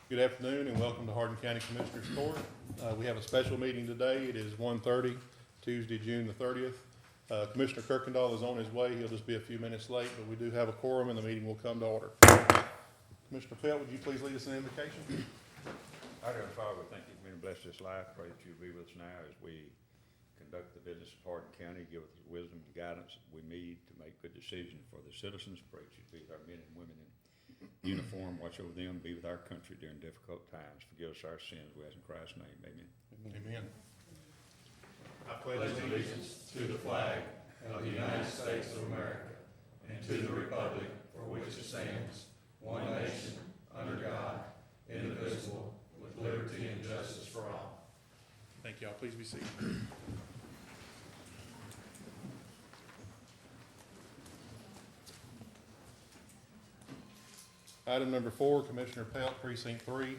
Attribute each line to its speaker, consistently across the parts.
Speaker 1: Good afternoon and welcome to Hardin County Commissioners Court. We have a special meeting today. It is 1:30, Tuesday, June the 30th. Commissioner Kirkendall is on his way. He'll just be a few minutes late, but we do have a quorum and the meeting will come to order. Commissioner Pelt, would you please lead us in invocation?
Speaker 2: Our Heavenly Father, thank you for being blessed this life. Pray that you be with us now as we conduct the business of Hardin County. Give us the wisdom and guidance that we need to make good decisions for the citizens. Pray that you be with our men and women in uniform. Watch over them. Be with our country during difficult times. Forgive us our sins. We ask in Christ's name. Amen.
Speaker 1: Amen.
Speaker 3: I pledge allegiance to the flag of the United States of America and to the republic for which it stands, one nation, under God, indivisible, with liberty and justice for all.
Speaker 1: Thank y'all. Please be seated. Item number 4, Commissioner Pelt, Precinct 3,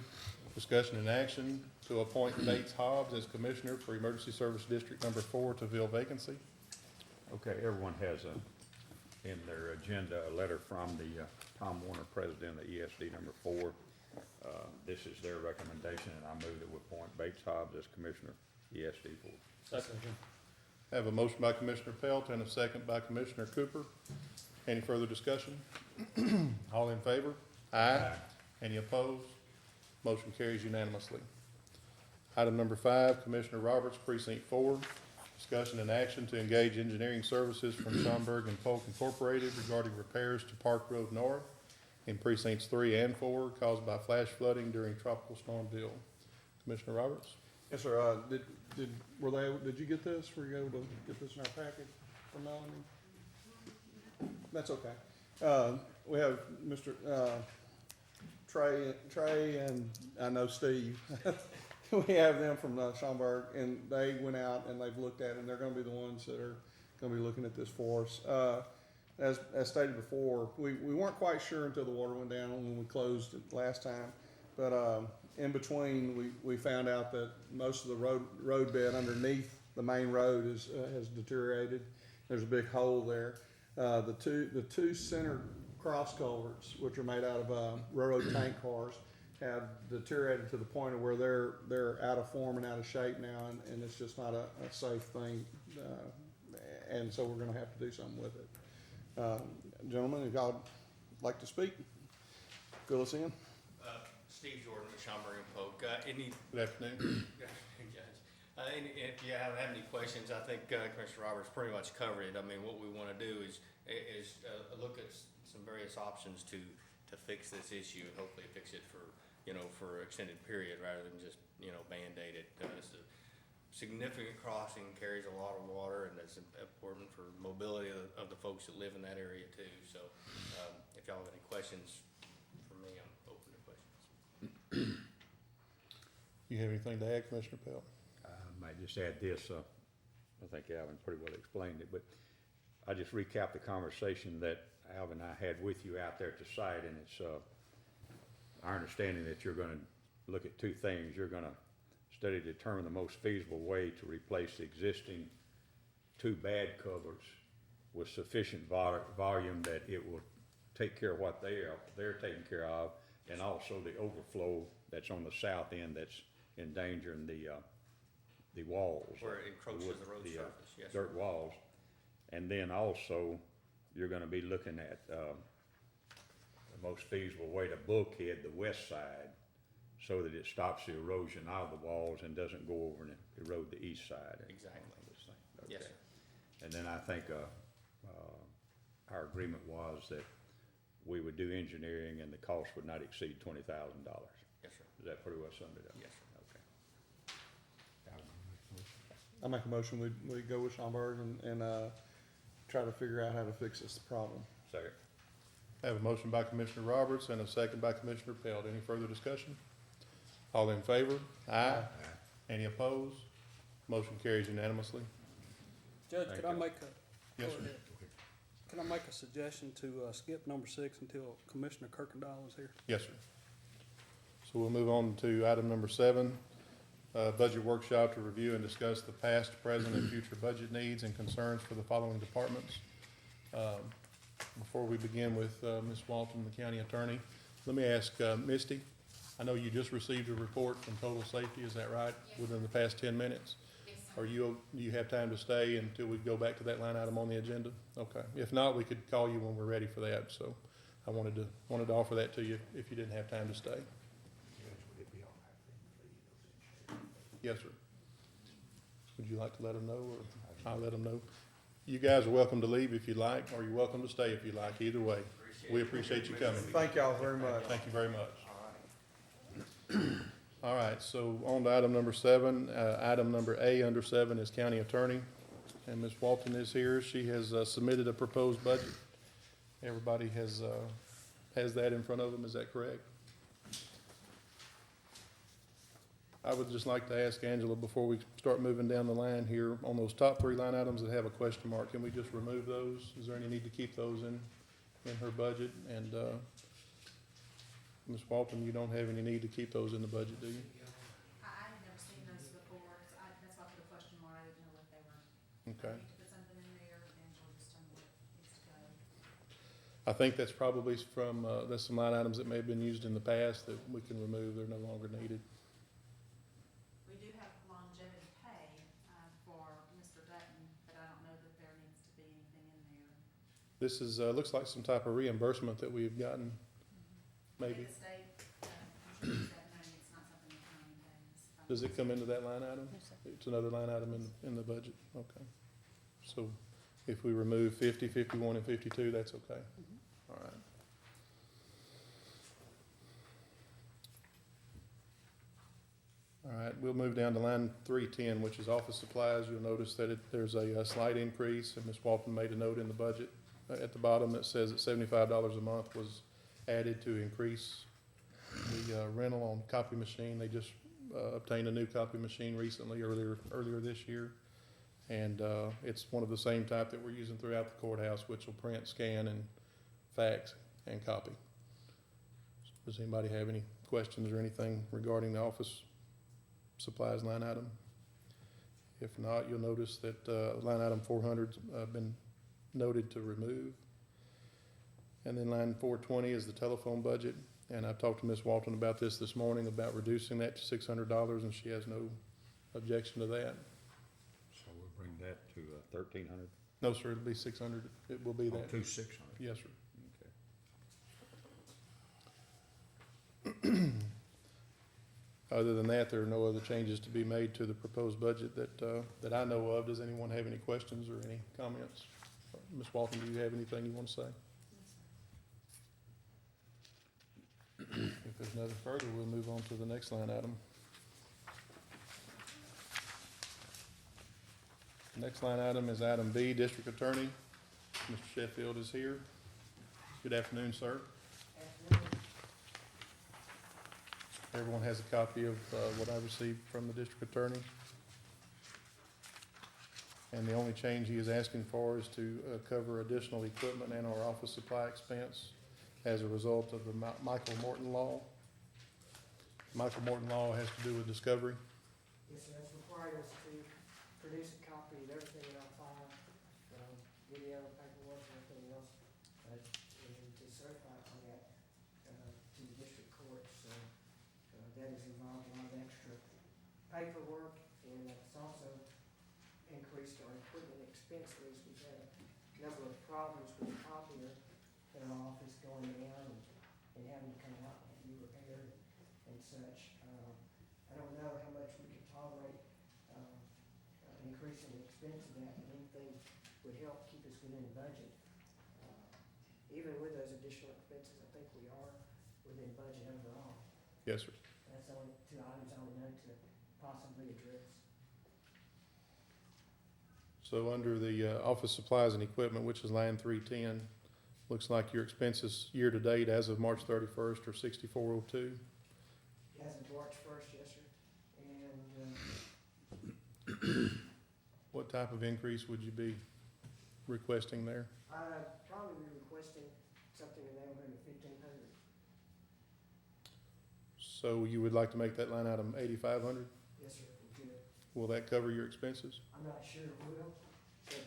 Speaker 1: discussion and action to appoint Bates Hobbs as Commissioner for Emergency Service District Number 4 to fill vacancy.
Speaker 2: Okay, everyone has in their agenda a letter from the Tom Warner, President of ESD number 4. This is their recommendation, and I move that we appoint Bates Hobbs as Commissioner ESD 4.
Speaker 3: Second.
Speaker 1: I have a motion by Commissioner Pelt and a second by Commissioner Cooper. Any further discussion? All in favor? Aye. Any opposed? Motion carries unanimously. Item number 5, Commissioner Roberts, Precinct 4, discussion and action to engage engineering services from Schaumburg and Polk Incorporated regarding repairs to Park Road North in Precincts 3 and 4 caused by flash flooding during Tropical Storm Bill. Commissioner Roberts?
Speaker 4: Yes, sir. Did you get this? Were you able to get this in our package from Melanie? That's okay. We have Mr. Trey and I know Steve. We have them from Schaumburg, and they went out and they've looked at it, and they're gonna be the ones that are gonna be looking at this for us. As stated before, we weren't quite sure until the water went down when we closed it last time. But in between, we found out that most of the road bed underneath the main road has deteriorated. There's a big hole there. The two center cross culverts, which are made out of railroad tank cars, have deteriorated to the point of where they're out of form and out of shape now, and it's just not a safe thing. And so we're going to have to do something with it. Gentlemen, if y'all like to speak, fill us in.
Speaker 5: Steve Jordan with Schaumburg and Polk.
Speaker 1: Good afternoon.
Speaker 5: If you have any questions, I think Commissioner Roberts pretty much covered it. I mean, what we want to do is look at some various options to fix this issue and hopefully fix it for an extended period rather than just band-aid it. It's a significant crossing, carries a lot of water, and that's important for mobility of the folks that live in that area too. So if y'all have any questions for me, I'm open to questions.
Speaker 1: You have anything to add, Commissioner Pelt?
Speaker 2: I might just add this. I think Alvin pretty well explained it, but I just recap the conversation that Alvin and I had with you out there at the site, and it's our understanding that you're going to look at two things. You're going to study to determine the most feasible way to replace the existing two bad covers with sufficient volume that it will take care of what they're taking care of, and also the overflow that's on the south end that's endangering the walls.
Speaker 5: Where it encroaches the road surface, yes.
Speaker 2: Dirt walls. And then also, you're gonna be looking at, the most feasible way to bulkhead the west side so that it stops the erosion out of the walls and doesn't go over and erode the east side.
Speaker 5: Exactly.
Speaker 2: Of this thing.
Speaker 5: Yes,
Speaker 2: Okay.
Speaker 5: sir.
Speaker 2: And then I think, our agreement was that we would do engineering and the cost would not exceed $20,000.
Speaker 5: Yes, sir.
Speaker 2: Is that pretty well summed it up?
Speaker 5: Yes, sir.
Speaker 2: Okay.
Speaker 4: I make a motion, we go with Schaumburg and try to figure out how to fix this problem.
Speaker 2: Second.
Speaker 1: I have a motion by Commissioner Roberts and a second by Commissioner Pelt. Any further discussion? All in favor? Aye. Any opposed? Motion carries unanimously.
Speaker 6: Judge,
Speaker 2: Thank
Speaker 6: could I
Speaker 2: you.
Speaker 6: make a,
Speaker 1: Yes,
Speaker 6: go
Speaker 1: sir.
Speaker 6: ahead. Can I make a suggestion to skip number 6 until Commissioner Kirkendall is here?
Speaker 1: Yes, sir. So we'll move on to item number 7, budget workshop to review and discuss the past, present, and future budget needs and concerns for the following departments. Before we begin with Ms. Walton, the county attorney, let me ask Misty, I know you just received a report from Total Safety, is that right?
Speaker 7: Yes.
Speaker 1: Within the past 10 minutes?
Speaker 7: Yes, sir.
Speaker 1: Do you have time to stay until we go back to that line item on the agenda? Okay. If not, we could call you when we're ready for that, so I wanted to offer that to you if you didn't have time to stay. Yes, sir. Would you like to let them know, or I'll let them know? You guys are welcome to leave if you'd like, or you're welcome to stay if you'd like, either way. We appreciate you coming.
Speaker 4: Thank y'all very much.
Speaker 1: Thank you very much. All right, so on to item number 7. Item number A under 7 is county attorney, and Ms. Walton is here. She has submitted a proposed budget. Everybody has that in front of them, is that correct? I would just like to ask Angela, before we start moving down the line here, on those top 3 line items that have a question mark, can we just remove those? Is there any need to keep those in her budget? And Ms. Walton, you don't have any need to keep those in the budget, do you?
Speaker 7: I had never seen those before, so that's why I put a question mark, I didn't know what they were.
Speaker 1: Okay.
Speaker 7: I need to put something in there, Angela just told me what needs to go.
Speaker 1: I think that's probably from, that's some line items that may have been used in the past that we can remove, they're no longer needed.
Speaker 7: We do have longevity pay, for Mr. Dutton, but I don't know that there needs to be anything in there.
Speaker 1: This is, looks like some type of reimbursement that we've gotten, maybe.
Speaker 7: And the state, contributes that money, it's not something the county pays.
Speaker 1: Does it come into that line item? It's another line item in the budget, okay. So if we remove 50, 51, and 52, that's okay? All right. All right, we'll move down to line 310, which is office supplies. You'll notice that there's a slight increase, and Ms. Walton made a note in the budget. At the bottom, it says that $75 a month was added to increase the rental on copy machine. They just obtained a new copy machine recently, earlier this year. And it's one of the same type that we're using throughout the courthouse, which will print, scan, and fax and copy. Does anybody have any questions or anything regarding the office supplies line item? If not, you'll notice that line item 400's been noted to remove. And then line 420 is the telephone budget. And I talked to Ms. Walton about this morning, about reducing that to $600, and she has no objection to that.
Speaker 2: So we'll bring that to 1,300,
Speaker 1: No, sir, it'll be 600. It will be that.
Speaker 2: to 600.
Speaker 1: Yes, sir.
Speaker 2: Okay.
Speaker 1: Other than that, there are no other changes to be made to the proposed budget that I know of. Does anyone have any questions or any comments? Ms. Walton, do you have anything you want to say? If there's nothing further, we'll move on to the next line item. Next line item is item B, District Attorney. Mr. Sheffield is here. Good afternoon, sir. Everyone has a copy of what I received from the District Attorney. And the only change he is asking for is to cover additional equipment and our office supply expense as a result of the Michael Morton Law. Michael Morton Law has to do with discovery.
Speaker 8: Yes, sir, it's required us to produce a copy of everything in our file, video, paperwork, and everything else, and to certify for that, to the district court, so, that has involved a lot of extra paperwork, and it's also increased our equipment expenses. We've had a number of problems with the copier in our office going down and having to come out and be repaired and such. I don't know how much we could tolerate, increasing the expense of that, but anything would help keep us within the budget. Even with those additional expenses, I think we are within budget overall.
Speaker 1: Yes, sir.
Speaker 8: That's the only 2 items I would know to possibly address.
Speaker 1: So under the office supplies and equipment, which is line 310, looks like your expenses year-to-date as of March 31st are $6402.
Speaker 8: As of March 1st, yes, sir. And,
Speaker 1: What type of increase would you be requesting there?
Speaker 8: I'd probably be requesting something in the neighborhood of 1,500.
Speaker 1: So you would like to make that line item 8,500?
Speaker 8: Yes, sir, we could.
Speaker 1: Will that cover your expenses?
Speaker 8: I'm not sure it will, but,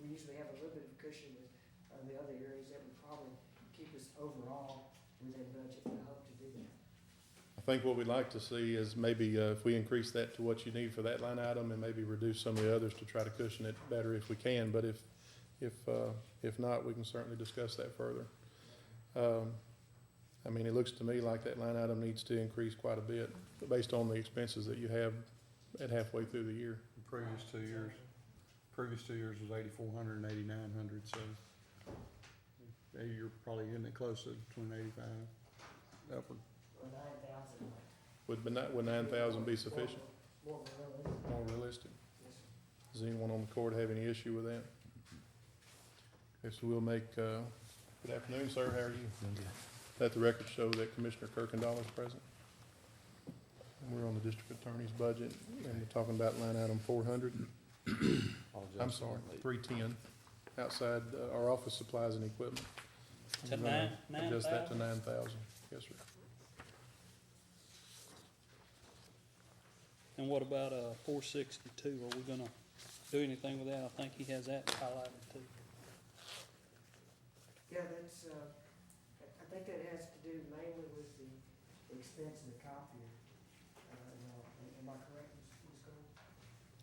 Speaker 8: we usually have a little bit of cushion with, the other areas that would probably keep us overall within budget, and I hope to do that.
Speaker 1: think what we'd like to see is maybe, if we increase that to what you need for that line item and maybe reduce some of the others to try to cushion it better if we can, but if not, we can certainly discuss that further. I mean, it looks to me like that line item needs to increase quite a bit based on the expenses that you have at halfway through the year.
Speaker 4: The previous 2 years was 8,400 and 8,900, so you're probably getting it close to between 85 upward.
Speaker 8: Or 9,000.
Speaker 1: Would 9,000 be sufficient,
Speaker 8: More realistic.
Speaker 1: more realistic?
Speaker 8: Yes, sir.
Speaker 1: Does anyone on the court have any issue with that? Okay, so we'll make, good afternoon, sir, how are you? Let the record show that Commissioner Kirkendall is present. And we're on the district attorney's budget, and we're talking about line item 400. I'm sorry, 310, outside our office supplies and equipment.
Speaker 6: To
Speaker 1: We're gonna Adjust that to
Speaker 6: 9,000?
Speaker 1: 9,000, yes, sir.
Speaker 6: And what about, 462? Are we gonna do anything with that? I think he has that highlighted too.
Speaker 8: Yeah, that's, I think that has to do mainly with the expense of the copier. Am I correct, Ms. Cole?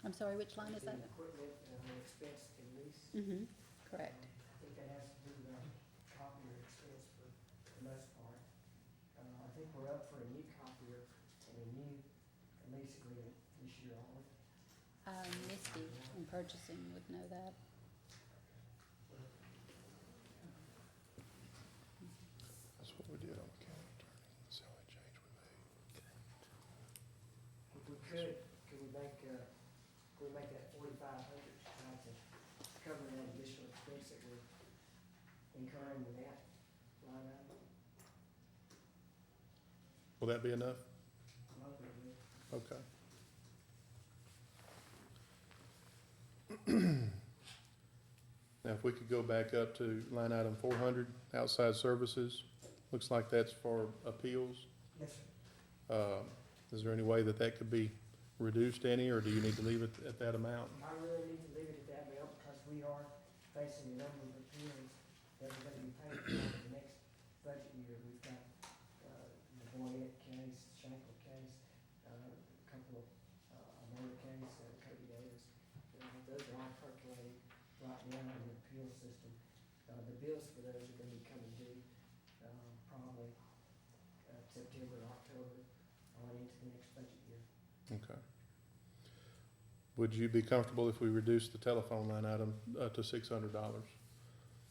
Speaker 9: I'm sorry, which line is that?
Speaker 8: The equipment, expense and lease.
Speaker 9: Mm-hmm, correct.
Speaker 8: I think that has to do with our copier expense for the most part. I think we're up for a new copier and a new lease agreement this year, aren't we?
Speaker 9: Misty in purchasing would know that.
Speaker 1: That's what we did on the county attorney, that's the only change we made.
Speaker 8: If we could we make that 4,500 to cover that additional expense that we're incurring with that line item?
Speaker 1: Will that be enough?
Speaker 8: I'm hoping we
Speaker 1: Okay. Now, if we could go back up to line item 400, outside services, looks like that's for appeals.
Speaker 8: Yes, sir.
Speaker 1: Is there any way that that could be reduced any, or do you need to leave it at that amount?
Speaker 8: I really need to leave it at that amount because we are facing a number of appeals that are gonna be paid for in the next budget year. We've got, the Boyette case, Shankle case, a couple of, murder case, Cody Davis. Those are all percolating right now in the appeal system. The bills for those are gonna be coming due, probably, September, October, on into the next budget year.
Speaker 1: Okay. Would you be comfortable if we reduced the telephone line item to $600?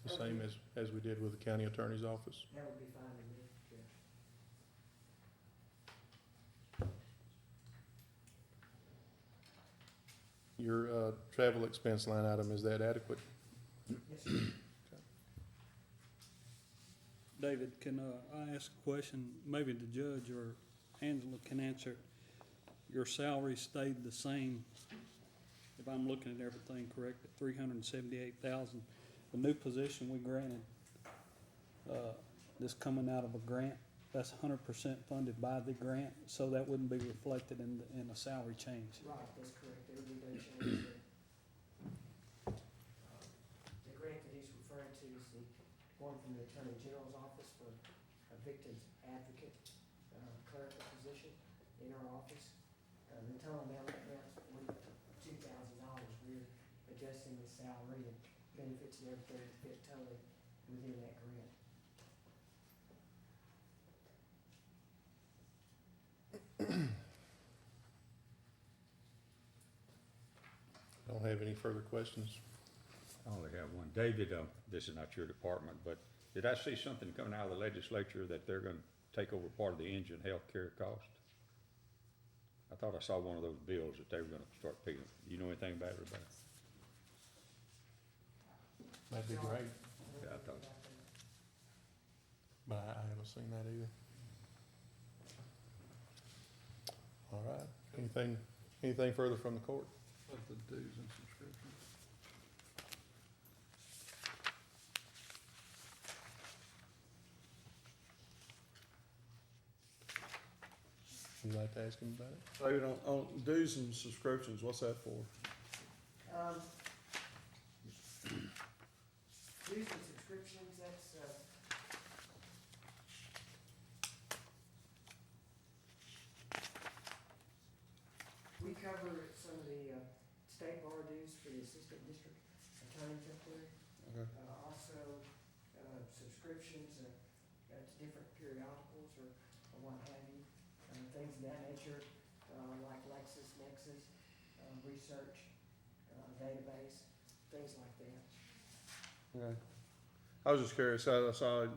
Speaker 1: The same as we did with the county attorney's office?
Speaker 8: That would be fine with me, yeah.
Speaker 1: Your travel expense line item, is that adequate?
Speaker 8: Yes, sir.
Speaker 6: David, can, I ask a question? Maybe the judge or Angela can answer. Your salary stayed the same, if I'm looking at everything correct, at $378,000. The new position we granted, this coming out of a grant, that's 100% funded by the grant, so that wouldn't be reflected in a salary change.
Speaker 8: Right, that's correct, there would be no change there. The grant that he's referring to is the one from the Attorney General's office for a victim's advocate, clerical position in our office. The total amount right now is $42,000. We're adjusting the salary and benefits and everything to fit totally within that grant.
Speaker 1: Don't have any further questions.
Speaker 2: I only have one. David, this is not your department, but did I see something coming out of the legislature that they're gonna take over part of the indigent health care cost? I thought I saw one of those bills that they were gonna start paying. You know anything about it, Rebecca?
Speaker 1: That'd be great,
Speaker 2: Yeah, I thought-
Speaker 1: but I haven't seen that either. All right, anything further from the court?
Speaker 4: Of the dues and subscriptions.
Speaker 1: Would you like to ask him about it?
Speaker 4: David, on dues and subscriptions, what's that for?
Speaker 8: Dues and subscriptions, that's, We cover some of the, state bar dues for the assistant district attorneys up there.
Speaker 4: Okay.
Speaker 8: Also, subscriptions, to different periodicals or what have you, things of that nature, like LexisNexis, research, database, things like that.
Speaker 4: Okay. I was just curious, I saw it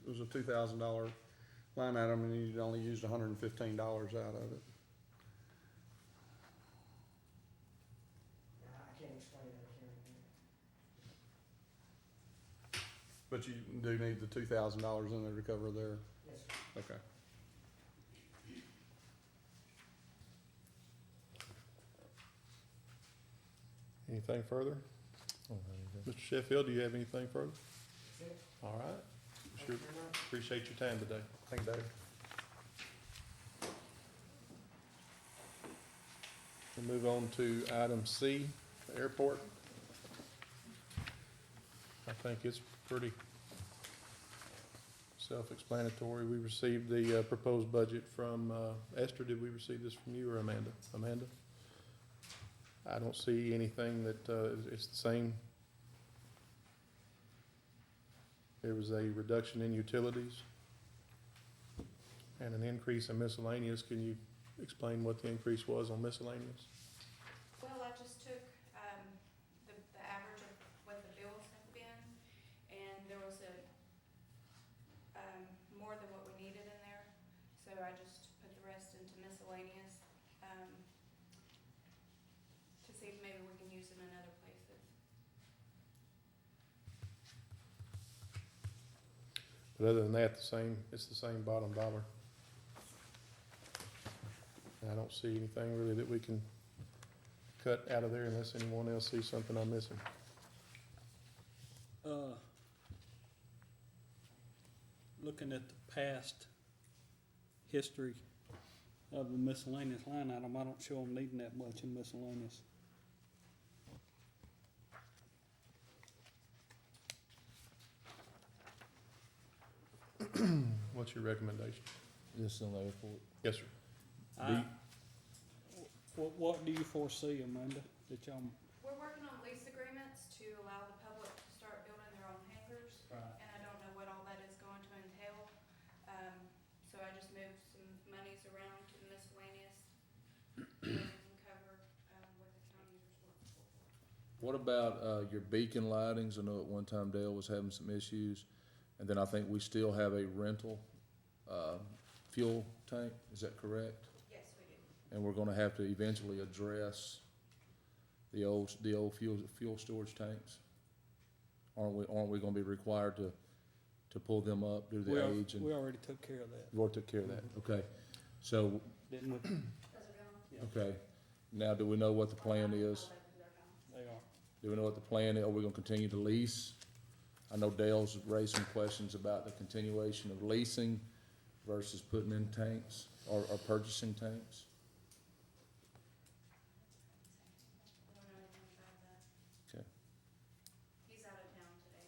Speaker 4: was a $2,000 line item and you only used $115 out of it.
Speaker 8: I can't explain that here and there.
Speaker 4: But you do need the $2,000 in there to cover their,
Speaker 8: Yes, sir.
Speaker 4: okay.
Speaker 1: Anything further? Mr. Sheffield, do you have anything further?
Speaker 8: That's it.
Speaker 1: All right.
Speaker 8: Thank
Speaker 1: Sure.
Speaker 8: you very much.
Speaker 1: Appreciate your time today. Thank you, Dave. We'll move on to item C, the airport. I think it's pretty self-explanatory. We received the proposed budget from Esther. Did we receive this from you or Amanda? Amanda? I don't see anything that it's the same. There was a reduction in utilities and an increase in miscellaneous. Can you explain what the increase was on miscellaneous?
Speaker 10: Well, I just took, the average of what the bills have been, and there was more than what we needed in there, so I just put the rest into miscellaneous, to see if maybe we can use it in other places.
Speaker 1: But other than that, it's the same bottom dollar. And I don't see anything really that we can cut out of there unless anyone else sees something I'm missing.
Speaker 6: Looking at the past history of the miscellaneous line item, I don't show them needing that much in miscellaneous.
Speaker 1: What's your recommendation?
Speaker 11: Just in the airport.
Speaker 1: Yes, sir.
Speaker 6: What do you foresee, Amanda, that y'all,
Speaker 10: We're working on lease agreements to allow the public to start building their own hangars, and I don't know what all that is going to entail. So I just moved some monies around to the miscellaneous, so we can cover, what the county is responsible for.
Speaker 11: What about, your beacon lightings? I know at one time Dale was having some issues. And then I think we still have a rental, fuel tank, is that correct?
Speaker 10: Yes, we do.
Speaker 11: And we're gonna have to eventually address the old fuel storage tanks? Aren't we gonna be required to pull them up due to the age and?
Speaker 6: we already took care of that,
Speaker 11: You already took care of that, okay. So,
Speaker 6: didn't we?
Speaker 10: Those are gone?
Speaker 11: okay, now do we know what the plan is?
Speaker 6: They are.
Speaker 11: Do we know what the plan is? Are we gonna continue to lease? I know Dale's raised some questions about the continuation of leasing versus putting in tanks or purchasing tanks.
Speaker 10: I don't know anything about that.
Speaker 11: Okay.
Speaker 10: He's out of town today.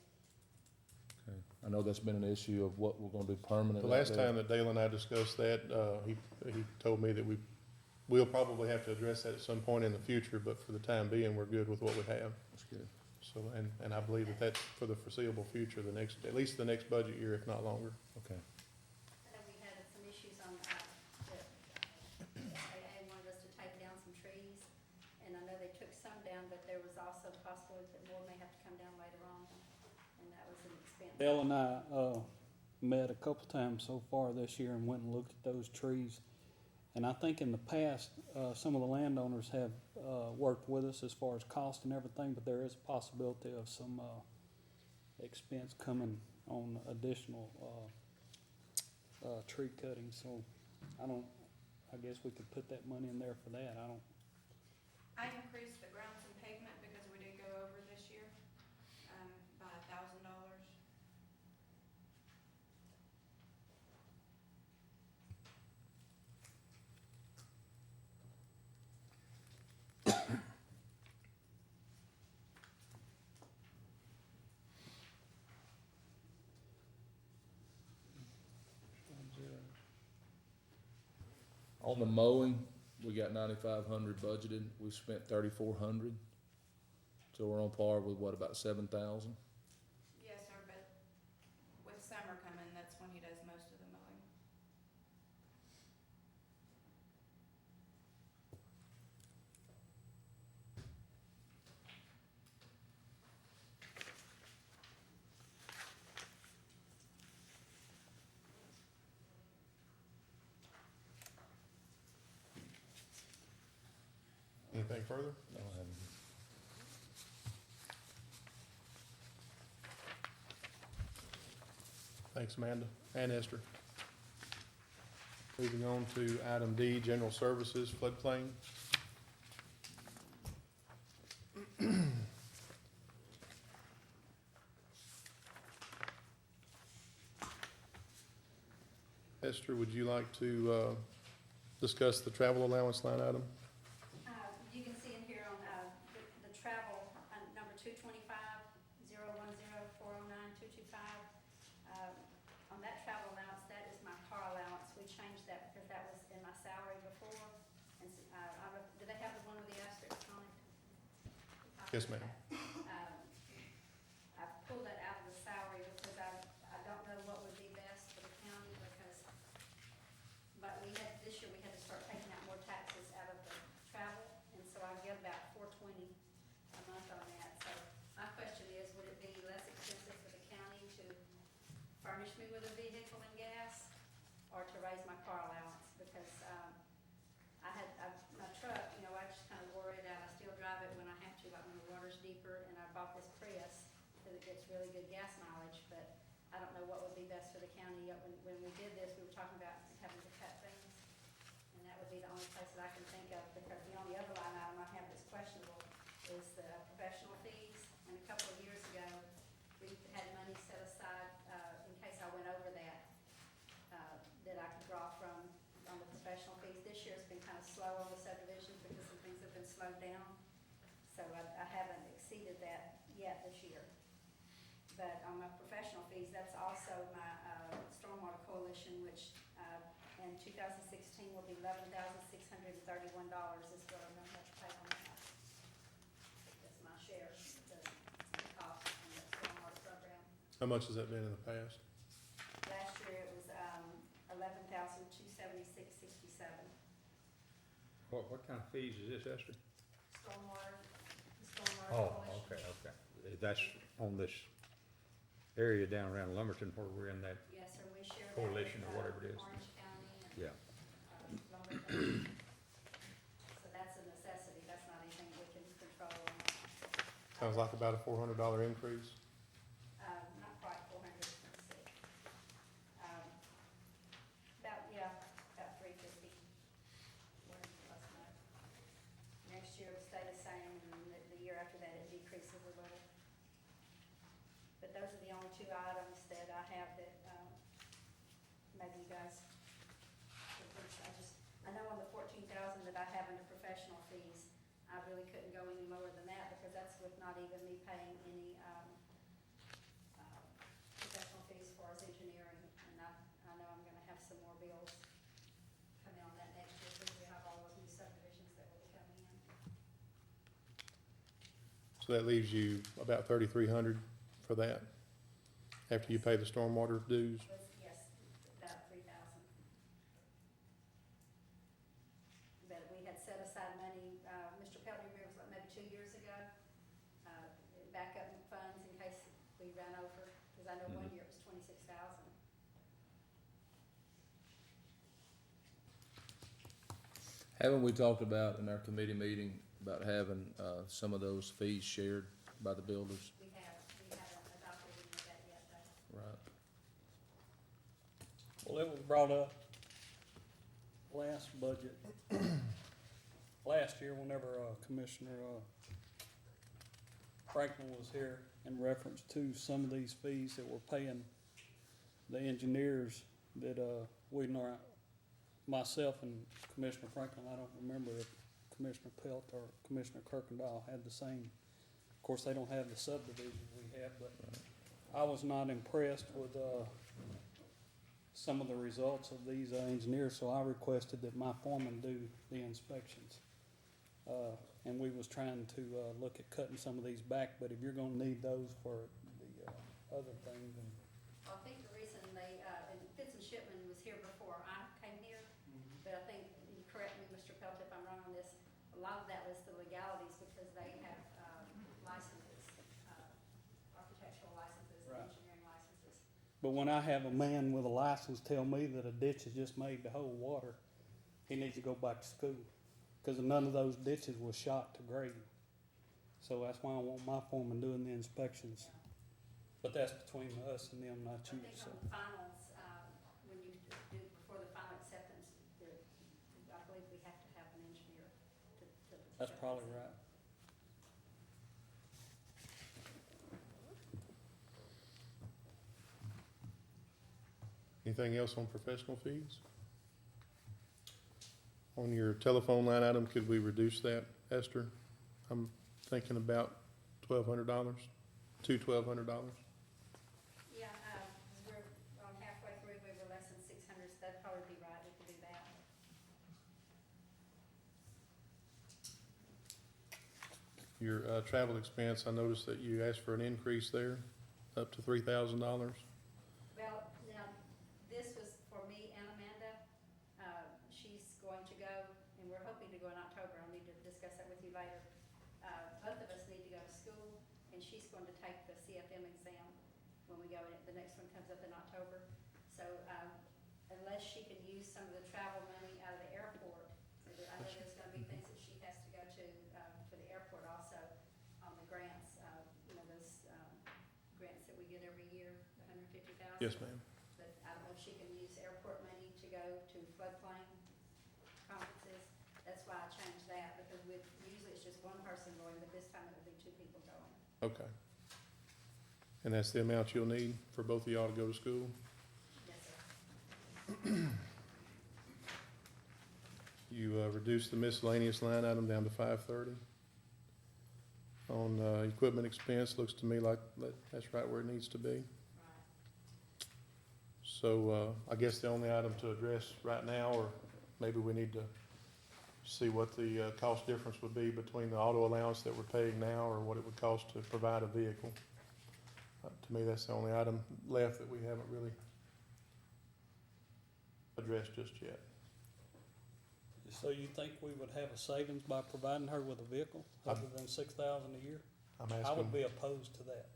Speaker 11: Okay, I know that's been an issue of what we're gonna do permanent.
Speaker 1: The last time that Dale and I discussed that, he told me that we'll probably have to address that at some point in the future, but for the time being, we're good with what we have.
Speaker 11: That's good.
Speaker 1: So, and I believe that that's for the foreseeable future, at least the next budget year, if not longer.
Speaker 11: Okay.
Speaker 9: I know we had some issues on, that FAA wanted us to take down some trees, and I know they took some down, but there was also a possibility that more may have to come down later on, and that was an expense.
Speaker 6: Dale and I, met a couple times so far this year and went and looked at those trees. And I think in the past, some of the landowners have, worked with us as far as cost and everything, but there is a possibility of some, expense coming on additional, tree cutting, so I guess we could put that money in there for that,
Speaker 10: I increased the grounds and pavement because we did go over this year, by $1,000.
Speaker 11: On the mowing, we got 9,500 budgeted, we spent 3,400. So we're on par with what, about 7,000?
Speaker 10: Yes, sir, but with summer coming, that's when he does most of the mowing.
Speaker 1: Anything further?
Speaker 11: I don't have any.
Speaker 1: Thanks, Amanda and Esther. Moving on to item D, general services, floodplain. Esther, would you like to discuss the travel allowance line item?
Speaker 9: You can see in here on, the travel, number 225-010-409-225. On that travel allowance, that is my car allowance. We changed that because that was in my salary before. And, do they have the one with the asterisk on it?
Speaker 1: Yes, ma'am.
Speaker 9: I pulled that out of the salary because I don't know what would be best for the county because, but this year we had to start taking out more taxes out of the travel, and so I get about $420 a month on that. So my question is, would it be less expensive for the county to furnish me with a vehicle and gas, or to raise my car allowance? Because, my truck, I just kind of wore it out. I still drive it when I have to, like when the water's deeper, and I bought this Prius because it gets really good gas mileage, but I don't know what would be best for the county. When we did this, we were talking about having to cut things, and that would be the only place that I can think of, because the only other line item I have that's questionable is the professional fees. And a couple of years ago, we had money set aside, in case I went over that, that I could draw from on the professional fees. This year it's been kind of slow on the subdivision because some things have been slowed down. So I haven't exceeded that yet this year. But on my professional fees, that's also my, Stormwater Coalition, which, in 2016 will be $11,631 is what I'm gonna have to pay on that. That's my share of the cost in the stormwater program.
Speaker 1: How much has that been in the past?
Speaker 9: Last year it was, $11,276.67.
Speaker 2: What kind of fees is this, Esther?
Speaker 9: Stormwater, the Stormwater
Speaker 2: Oh,
Speaker 9: Coalition.
Speaker 2: okay. That's on this area down around Lumberton where we're in that,
Speaker 9: Yes, sir, we share that
Speaker 2: Coalition
Speaker 9: with,
Speaker 2: or whatever it is.
Speaker 9: Orange County and,
Speaker 2: yeah.
Speaker 9: Lumberton. So that's a necessity, that's not anything we can control.
Speaker 1: Sounds like about a $400 increase.
Speaker 9: Not quite 400, let's see. About 350. Plus that. Next year it'll stay the same, and then the year after that it decreases a little. But those are the only two items that I have that, maybe you guys, I know on the 14,000 that I have under professional fees, I really couldn't go any lower than that because that's with not even me paying any, professional fees as far as engineering. And I know I'm gonna have some more bills coming on that next year because we have all those new subdivisions that will be coming in.
Speaker 1: So that leaves you about 3,300 for that, after you pay the stormwater dues.
Speaker 9: Yes, about 3,000. But we had set aside money, Mr. Pelton, remember, it was like maybe 2 years ago, backup funds in case we ran over, because I know one year it was 26,000.
Speaker 11: Haven't we talked about in our committee meeting about having, some of those fees shared by the builders?
Speaker 9: We haven't adopted any of that yet, though.
Speaker 11: Right.
Speaker 6: Well, it was brought up last budget, last year whenever, Commissioner, Franklin was here in reference to some of these fees that we're paying the engineers that, myself and Commissioner Franklin, I don't remember if Commissioner Pelt or Commissioner Kirkendall had the same. Of course, they don't have the subdivisions we have, but I was not impressed with, some of the results of these engineers, so I requested that my foreman do the inspections. And we was trying to, look at cutting some of these back, but if you're gonna need those for the, other thing, then.
Speaker 9: I think the reason they, and Fitz and Shipman was here before I came here, but I think, you correct me, Mr. Pelt, if I'm wrong on this, a lot of that was the legalities because they have, licenses, architectural licenses, and
Speaker 6: Right.
Speaker 9: engineering licenses.
Speaker 6: But when I have a man with a license tell me that a ditch is just made to hold water, he needs to go back to school. Cause none of those ditches was shot to grade. So that's why I want my foreman doing the inspections. But that's between us and them, not
Speaker 9: I
Speaker 6: you,
Speaker 9: think
Speaker 6: so.
Speaker 9: on the finals, when you do, before the final acceptance, I believe we have to have an engineer to.
Speaker 6: That's probably right.
Speaker 1: Anything else on professional fees? On your telephone line item, could we reduce that, Esther? I'm thinking about $1,200, to $1,200.
Speaker 9: Yeah, cause we're on halfway through, we were less than 600, so that'd probably be right, we could do that.
Speaker 1: Your travel expense, I noticed that you asked for an increase there, up to $3,000.
Speaker 9: Well, now, this was for me and Amanda. She's going to go, and we're hoping to go in October. I'll need to discuss that with you later. Both of us need to go to school, and she's going to take the CFM exam when we go in. The next one comes up in October. So, unless she can use some of the travel money out of the airport, I know there's gonna be things that she has to go to, for the airport also, on the grants, those, grants that we get every year, the $150,000.
Speaker 1: Yes, ma'am.
Speaker 9: But I don't know if she can use airport money to go to floodplain conferences. That's why I changed that, because usually it's just one person going, but this time it would be two people going.
Speaker 1: Okay. And that's the amount you'll need for both of y'all to go to school?
Speaker 9: Yes, sir.
Speaker 1: You reduced the miscellaneous line item down to $530. On equipment expense, looks to me like that's right where it needs to be.
Speaker 9: Right.
Speaker 1: So I guess the only item to address right now, or maybe we need to see what the cost difference would be between the auto allowance that we're paying now or what it would cost to provide a vehicle. To me, that's the only item left that we haven't really addressed just yet.
Speaker 6: So you think we would have a savings by providing her with a vehicle other than $6,000 a year?
Speaker 1: I'm
Speaker 6: I
Speaker 1: asking,
Speaker 6: would be opposed to that.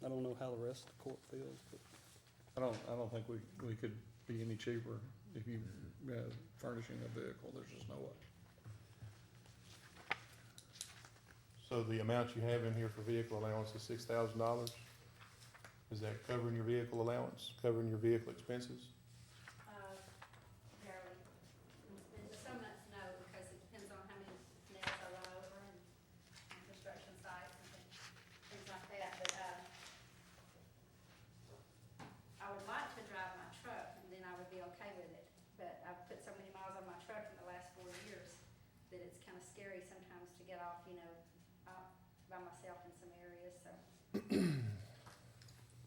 Speaker 6: I don't know how the rest of the court feels, but.
Speaker 4: I don't think we could be any cheaper if you, furnishing a vehicle, there's just no way.
Speaker 1: so the amount you have in here for vehicle allowance is $6,000? Is that covering your vehicle allowance, covering your vehicle expenses?
Speaker 9: Barely. And some months, no, because it depends on how many nails I run over and construction sites and things like that, but, I would like to drive my truck, and then I would be okay with it. But I've put so many miles on my truck in the last 4 years that it's kind of scary sometimes to get off, by myself in some areas, so.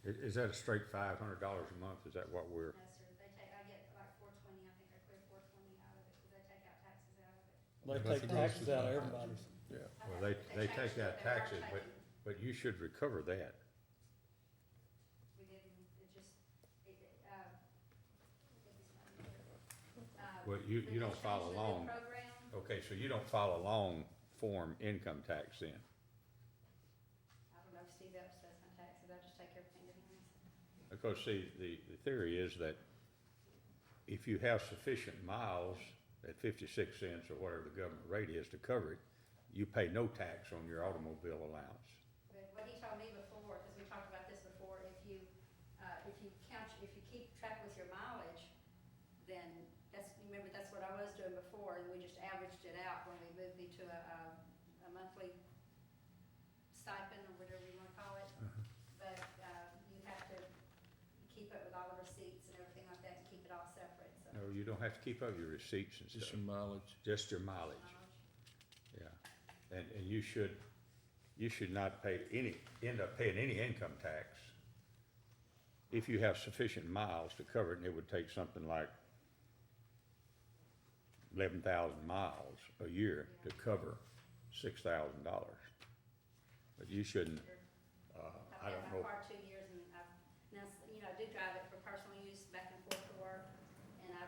Speaker 2: Is that a straight $500 a month? Is that what we're,
Speaker 9: No, sir, I get like 420, I think I clear 420 out of it, because they take out taxes out of it.
Speaker 6: They
Speaker 1: Yeah,
Speaker 6: take
Speaker 1: that's
Speaker 6: taxes
Speaker 1: gross.
Speaker 6: out of everybody's.
Speaker 1: Yeah.
Speaker 2: well, they take
Speaker 9: changed it.
Speaker 2: out
Speaker 9: They are
Speaker 2: taxes,
Speaker 9: taking-
Speaker 2: but you should recover that.
Speaker 9: We didn't, it just,
Speaker 2: Well, you don't file a long,
Speaker 9: Program,
Speaker 2: okay, so you don't file a long form income tax then?
Speaker 9: I don't know if Steve Epps does my taxes, I just take everything to him.
Speaker 2: Because see, the theory is that if you have sufficient miles at 56 cents or whatever the government rate is to cover it, you pay no tax on your automobile allowance.
Speaker 9: But what he told me before, because we talked about this before, if you keep track with your mileage, then remember that's what I was doing before, and we just averaged it out when we moved me to a monthly stipend or whatever you wanna call it. But, you have to keep up with all the receipts and everything like that, and keep it all separate, so.
Speaker 2: No, you don't have to keep up your receipts and
Speaker 11: Just
Speaker 2: stuff,
Speaker 11: your mileage.
Speaker 2: just your mileage, yeah. And you should not end up paying any income tax if you have sufficient miles to cover it, and it would take something like 11,000 miles a year to cover $6,000. But you shouldn't, I don't know.
Speaker 9: I've had my car 2 years and I've, now, you know, I do drive it for personal use back and forth to work. And I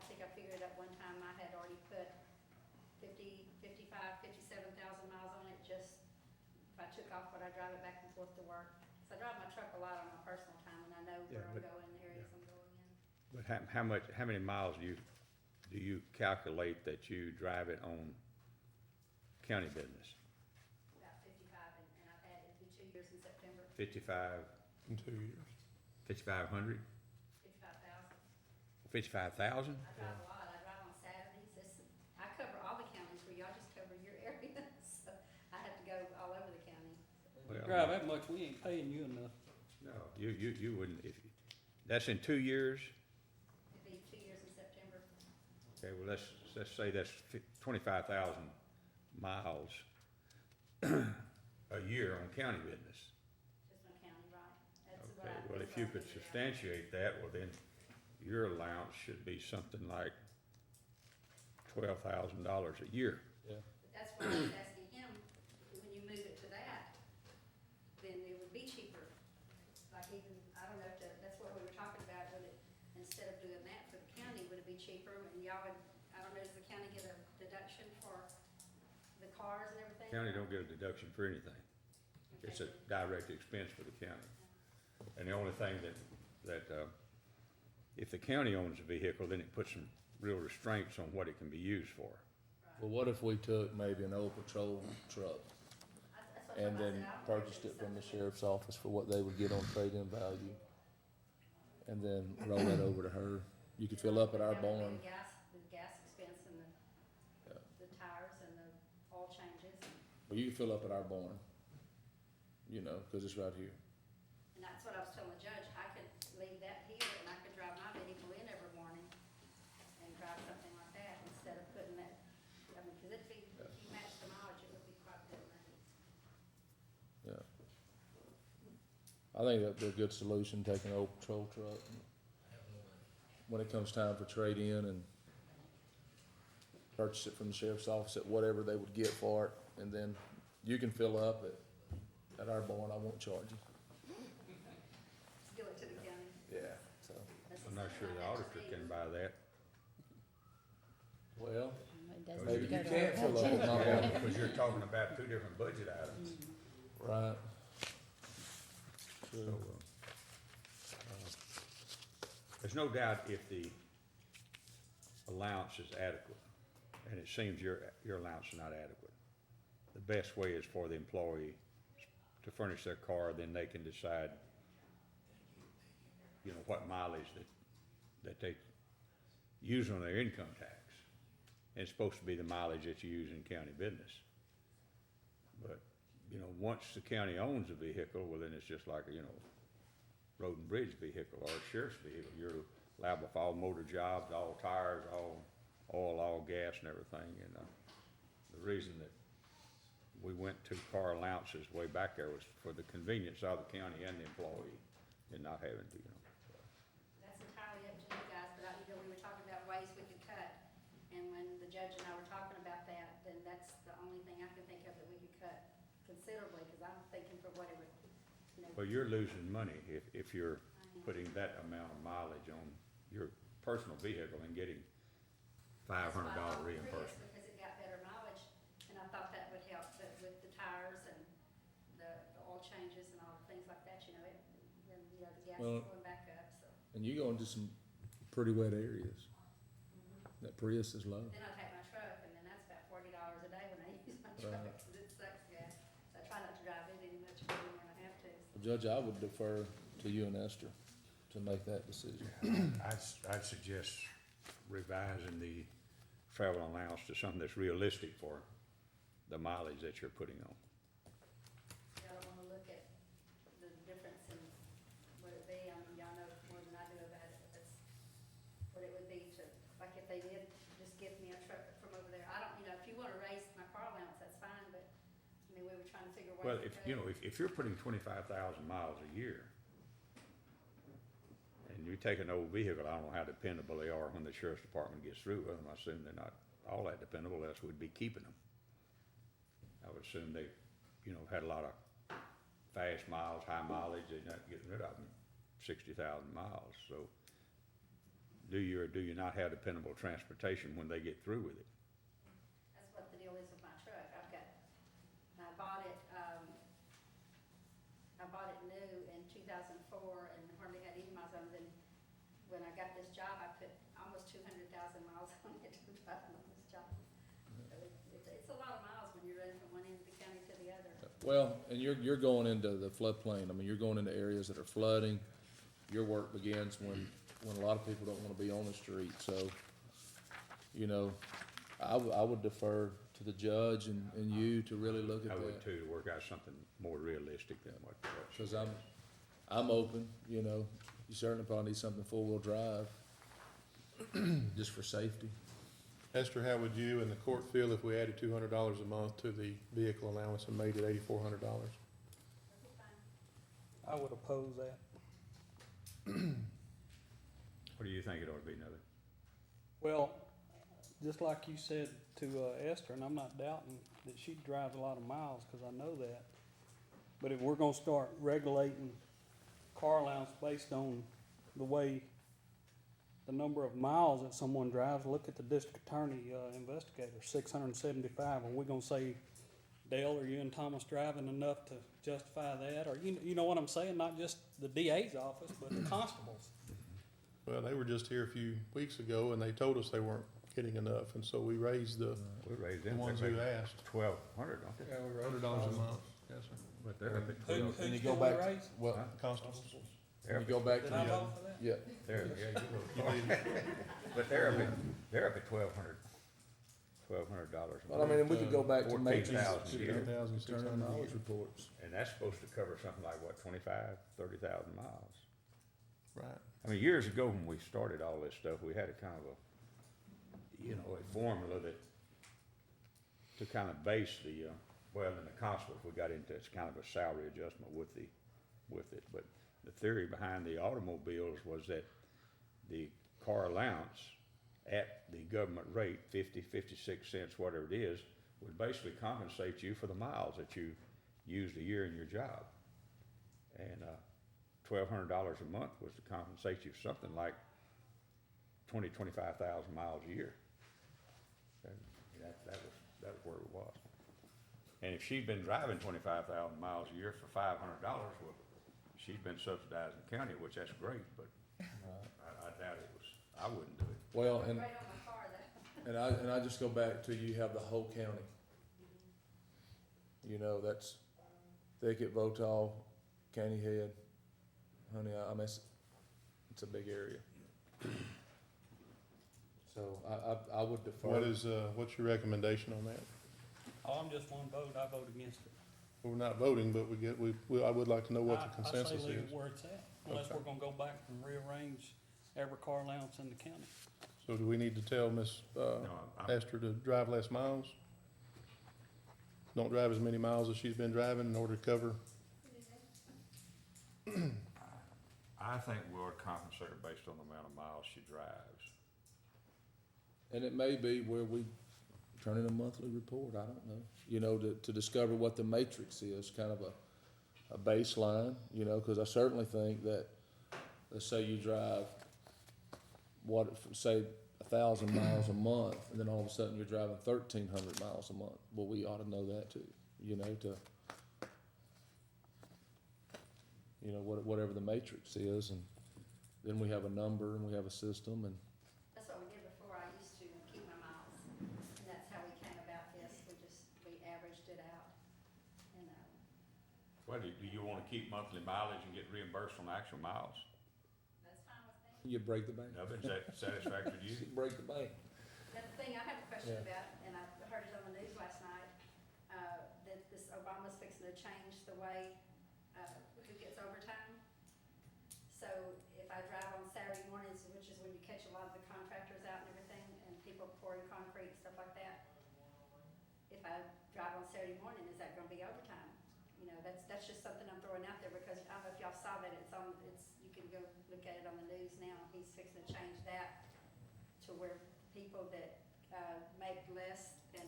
Speaker 9: think I figured at one time I had already put 57,000 miles on it, just if I took off when I drive it back and forth to work. So I drive my truck a lot on my personal time and I know
Speaker 2: Yeah,
Speaker 9: where I'm
Speaker 2: but-
Speaker 9: going, the areas I'm going in.
Speaker 2: But how many miles do you calculate that you drive it on county business?
Speaker 9: About 55 and I've had it for 2 years in September,
Speaker 2: 55,
Speaker 1: In 2 years.
Speaker 2: 5,500,
Speaker 9: 55,000.
Speaker 2: 55,000?
Speaker 9: I drive a lot. I drive on Saturdays. I cover all the counties where y'all just cover your area. So I have to go all over the county.
Speaker 2: Well,
Speaker 6: Drive that much, we ain't paying you enough.
Speaker 2: No, you wouldn't, that's in 2 years?
Speaker 9: It'll be 2 years in September.
Speaker 2: Okay, well, let's say that's 25,000 miles a year on county business.
Speaker 9: Just on county, right? That's what
Speaker 2: Okay,
Speaker 9: I-
Speaker 2: well,
Speaker 9: that's
Speaker 2: if you
Speaker 9: what I
Speaker 2: could
Speaker 9: figured out.
Speaker 2: substantiate that, well, then your allowance should be something like $12,000 a year.
Speaker 11: Yeah.
Speaker 9: But that's why I was asking him, when you move it to that, then it would be cheaper. Like even, I don't know if that's what we were talking about, would it, instead of doing that for the county, would it be cheaper? And y'all would, I don't know, does the county get a deduction for the cars and everything?
Speaker 2: County don't get a deduction for anything. It's a direct expense for the county. And the only thing that if the county owns a vehicle, then it puts some real restraints on what it can be used for.
Speaker 11: Well, what if we took maybe an old patrol truck
Speaker 9: That's what
Speaker 11: and
Speaker 9: I
Speaker 11: then
Speaker 9: said, I don't know if
Speaker 11: purchased it
Speaker 9: it's
Speaker 11: from the
Speaker 9: something
Speaker 11: sheriff's office for what they would get on trade-in value? And then roll that over to her. You could fill up at our
Speaker 9: that would be
Speaker 11: barn.
Speaker 9: The gas expense and
Speaker 11: Yeah.
Speaker 9: the tires and the oil changes.
Speaker 11: Well, you could fill up at our barn, you know, cause it's right here.
Speaker 9: And that's what I was telling the judge, I could leave that here and I could drive my vehicle in every morning and drive something like that instead of putting that, I mean, cause it'd be, if you match the mileage, it would be quite a bit of money.
Speaker 11: Yeah. I think that'd be a good solution, taking an old patrol truck. When it comes time for trade-in and purchase it from the sheriff's office at whatever they would get for it, and then you can fill up at our barn, I won't charge you.
Speaker 9: Just give it to the county.
Speaker 11: Yeah. So,
Speaker 9: That's
Speaker 2: I'm not
Speaker 9: just
Speaker 2: sure
Speaker 9: something
Speaker 2: the
Speaker 9: I have to
Speaker 2: auditor
Speaker 9: see.
Speaker 2: can buy that.
Speaker 11: well,
Speaker 9: It
Speaker 2: doesn't
Speaker 11: maybe
Speaker 2: go
Speaker 11: you
Speaker 2: to
Speaker 11: can't fill up at my
Speaker 2: Yeah,
Speaker 11: barn.
Speaker 2: because you're talking about two different budget items.
Speaker 11: Right.
Speaker 2: So,
Speaker 11: True.
Speaker 2: there's no doubt if the allowance is adequate, and it seems your allowance is not adequate, the best way is for the employee to furnish their car, then they can decide, you know, what mileage that they use on their income tax. And it's supposed to be the mileage that you use in county business. But, you know, once the county owns a vehicle, well, then it's just like, you know, road and bridge vehicle or a sheriff's vehicle. You're liable for all motor jobs, all tires, all oil, all gas and everything. And the reason that we went to car allowances way back there was for the convenience of the county and the employee and not having to, you know.
Speaker 9: That's entirely up to you guys, but I, you know, we were talking about ways we could cut. And when the judge and I were talking about that, then that's the only thing I can think of that we could cut considerably, cause I'm thinking for what it would, you know.
Speaker 2: Well, you're losing money if you're putting that amount of mileage on your personal vehicle and getting $500 reimbursement.
Speaker 9: Because it got better mileage, and I thought that would help, but with the tires and the oil changes and all the things like that, you know, then, you know, the gas
Speaker 11: Well-
Speaker 9: is going back up, so.
Speaker 11: And you go into some pretty wet areas. That Prius is low.
Speaker 9: Then I take my truck, and then that's about $40 a day when I use my truck,
Speaker 11: Right.
Speaker 9: because it sucks gas. So I try not to drive it any much more than I have to, so.
Speaker 11: Judge, I would defer to you and Esther to make that decision.
Speaker 2: I'd suggest revising the travel allowance to something that's realistic for the mileage that you're putting on.
Speaker 9: Y'all don't wanna look at the difference in what it be, I mean, y'all know more than I do about it, but that's what it would be to, like if they did just give me a truck from over there. I don't, you know, if you wanna raise my car allowance, that's fine, but, I mean, we were trying to figure ways
Speaker 2: Well,
Speaker 9: to
Speaker 2: if,
Speaker 9: cut
Speaker 2: you
Speaker 9: it.
Speaker 2: know, if you're putting 25,000 miles a year, And you take an old vehicle, I don't know how dependable they are when the sheriff's department gets through with them. I assume they're not all that dependable, else we'd be keeping them. I would assume they, had a lot of fast miles, high mileage, they're not getting rid of them, 60,000 miles. So do you or do you not have dependable transportation when they get through with it?
Speaker 9: That's what the deal is with my truck. I bought it new in 2004 and hardly had any miles on it. Then when I got this job, I put almost 200,000 miles on it to drive on this job. So it's a lot of miles when you're running from one end of the county to the other.
Speaker 11: Well, and you're going into the floodplain. I mean, you're going into areas that are flooding. Your work begins when a lot of people don't wanna be on the street, so, I would defer to the judge and you to really look at
Speaker 2: I
Speaker 11: that.
Speaker 2: would too, to work out something more realistic than what.
Speaker 11: Cause I'm open, you certainly probably need something four-wheel drive, just for safety.
Speaker 1: Esther, how would you and the court feel if we added $200 a month to the vehicle allowance and made it $8,400?
Speaker 9: That'd be fine.
Speaker 6: I would oppose that.
Speaker 2: What do you think it ought to be, Nellie?
Speaker 6: Well, just like you said to Esther, and I'm not doubting that she drives a lot of miles, cause I know that. But if we're gonna start regulating car allowance based on the way, the number of miles that someone drives, look at the district attorney, investigator, 675. Are we gonna say, Dale, are you and Thomas driving enough to justify that? Or, you know what I'm saying? Not just the DA's office, but the constables.
Speaker 1: Well, they were just here a few weeks ago and they told us they weren't getting enough, and so we raised the
Speaker 2: We raised
Speaker 1: the
Speaker 2: them.
Speaker 1: ones who asked.
Speaker 2: 1,200, don't they?
Speaker 1: Yeah, we were $100 a month. Yes, sir.
Speaker 2: But they're up at
Speaker 6: Who,
Speaker 2: 12.
Speaker 11: And you
Speaker 6: who's
Speaker 11: go
Speaker 6: doing the
Speaker 11: back,
Speaker 6: raise?
Speaker 11: well,
Speaker 2: Huh?
Speaker 1: Constables.
Speaker 2: They're
Speaker 11: when
Speaker 2: up
Speaker 11: you go
Speaker 2: at-
Speaker 11: back to
Speaker 6: Did I
Speaker 11: the,
Speaker 6: vote for that?
Speaker 11: yeah,
Speaker 2: They're, yeah, you
Speaker 1: You
Speaker 2: will.
Speaker 1: did.
Speaker 2: But they're up at $1,200 a
Speaker 11: well, I
Speaker 2: month.
Speaker 11: mean, we could go back to
Speaker 2: 14,000
Speaker 11: matrix,
Speaker 2: a year.
Speaker 11: turn in mileage reports.
Speaker 2: And that's supposed to cover something like, what, 25, 30,000 miles?
Speaker 1: Right.
Speaker 2: I mean, years ago when we started all this stuff, we had a kind of a formula that, to kind of base the, well, in the constables, we got into, it's kind of a salary adjustment with it. But the theory behind the automobiles was that the car allowance at the government rate, 50, 56 cents, whatever it is, would basically compensate you for the miles that you used a year in your job. And, $1,200 a month was to compensate you for something like 25,000 miles a year. That was where it was. And if she'd been driving 25,000 miles a year for $500, well, she's been subsidizing the county, which that's great, but I doubt it was, I wouldn't do it.
Speaker 11: Well, and,
Speaker 9: Right on my car though.
Speaker 11: and I just go back to, you have the whole county. That's Thicket, Votal, County Head, honey, I mean, it's a big area. So I would defer.
Speaker 1: What's your recommendation on that?
Speaker 6: Oh, I'm just one vote. I vote against it.
Speaker 1: We're not voting, but I would like to know what the
Speaker 6: I
Speaker 1: consensus
Speaker 6: say leave
Speaker 1: is.
Speaker 6: it where it's at, unless
Speaker 1: Okay.
Speaker 6: we're gonna go back and rearrange every car allowance in the county.
Speaker 1: So do we need to tell Miss
Speaker 2: No,
Speaker 1: Esther to drive less miles? Don't drive as many miles as she's been driving in order to cover?
Speaker 2: I think we ought to compensate her based on the amount of miles she drives.
Speaker 11: And it may be where we turn in a monthly report, I don't know, to discover what the matrix is, kind of a baseline, cause I certainly think that, let's say you drive, say 1,000 miles a month, and then all of a sudden you're driving 1,300 miles a month. Well, we ought to know that too, whatever the matrix is, and then we have a number and we have a system, and
Speaker 9: That's what we did before. I used to keep my miles, and that's how we came about this. We averaged it out. And,
Speaker 2: Well, do you wanna keep monthly mileage and get reimbursed on actual miles?
Speaker 9: that's fine with me.
Speaker 11: you break the bank.
Speaker 2: No, but is that satisfactory to you?
Speaker 11: You break the bank.
Speaker 9: Now, the thing I have a question
Speaker 11: Yeah.
Speaker 9: about, and I heard it on the news last night, that this Obama's fixing to change the way, who gets overtime. So if I drive on Saturday mornings, which is when you catch a lot of the contractors out and everything, and people pouring concrete and stuff like that, if I drive on Saturday morning, is that gonna be overtime? That's just something I'm throwing out there, because I don't know if y'all saw that, you can go look at it on the news now, he's fixing to change that to where people that, make less than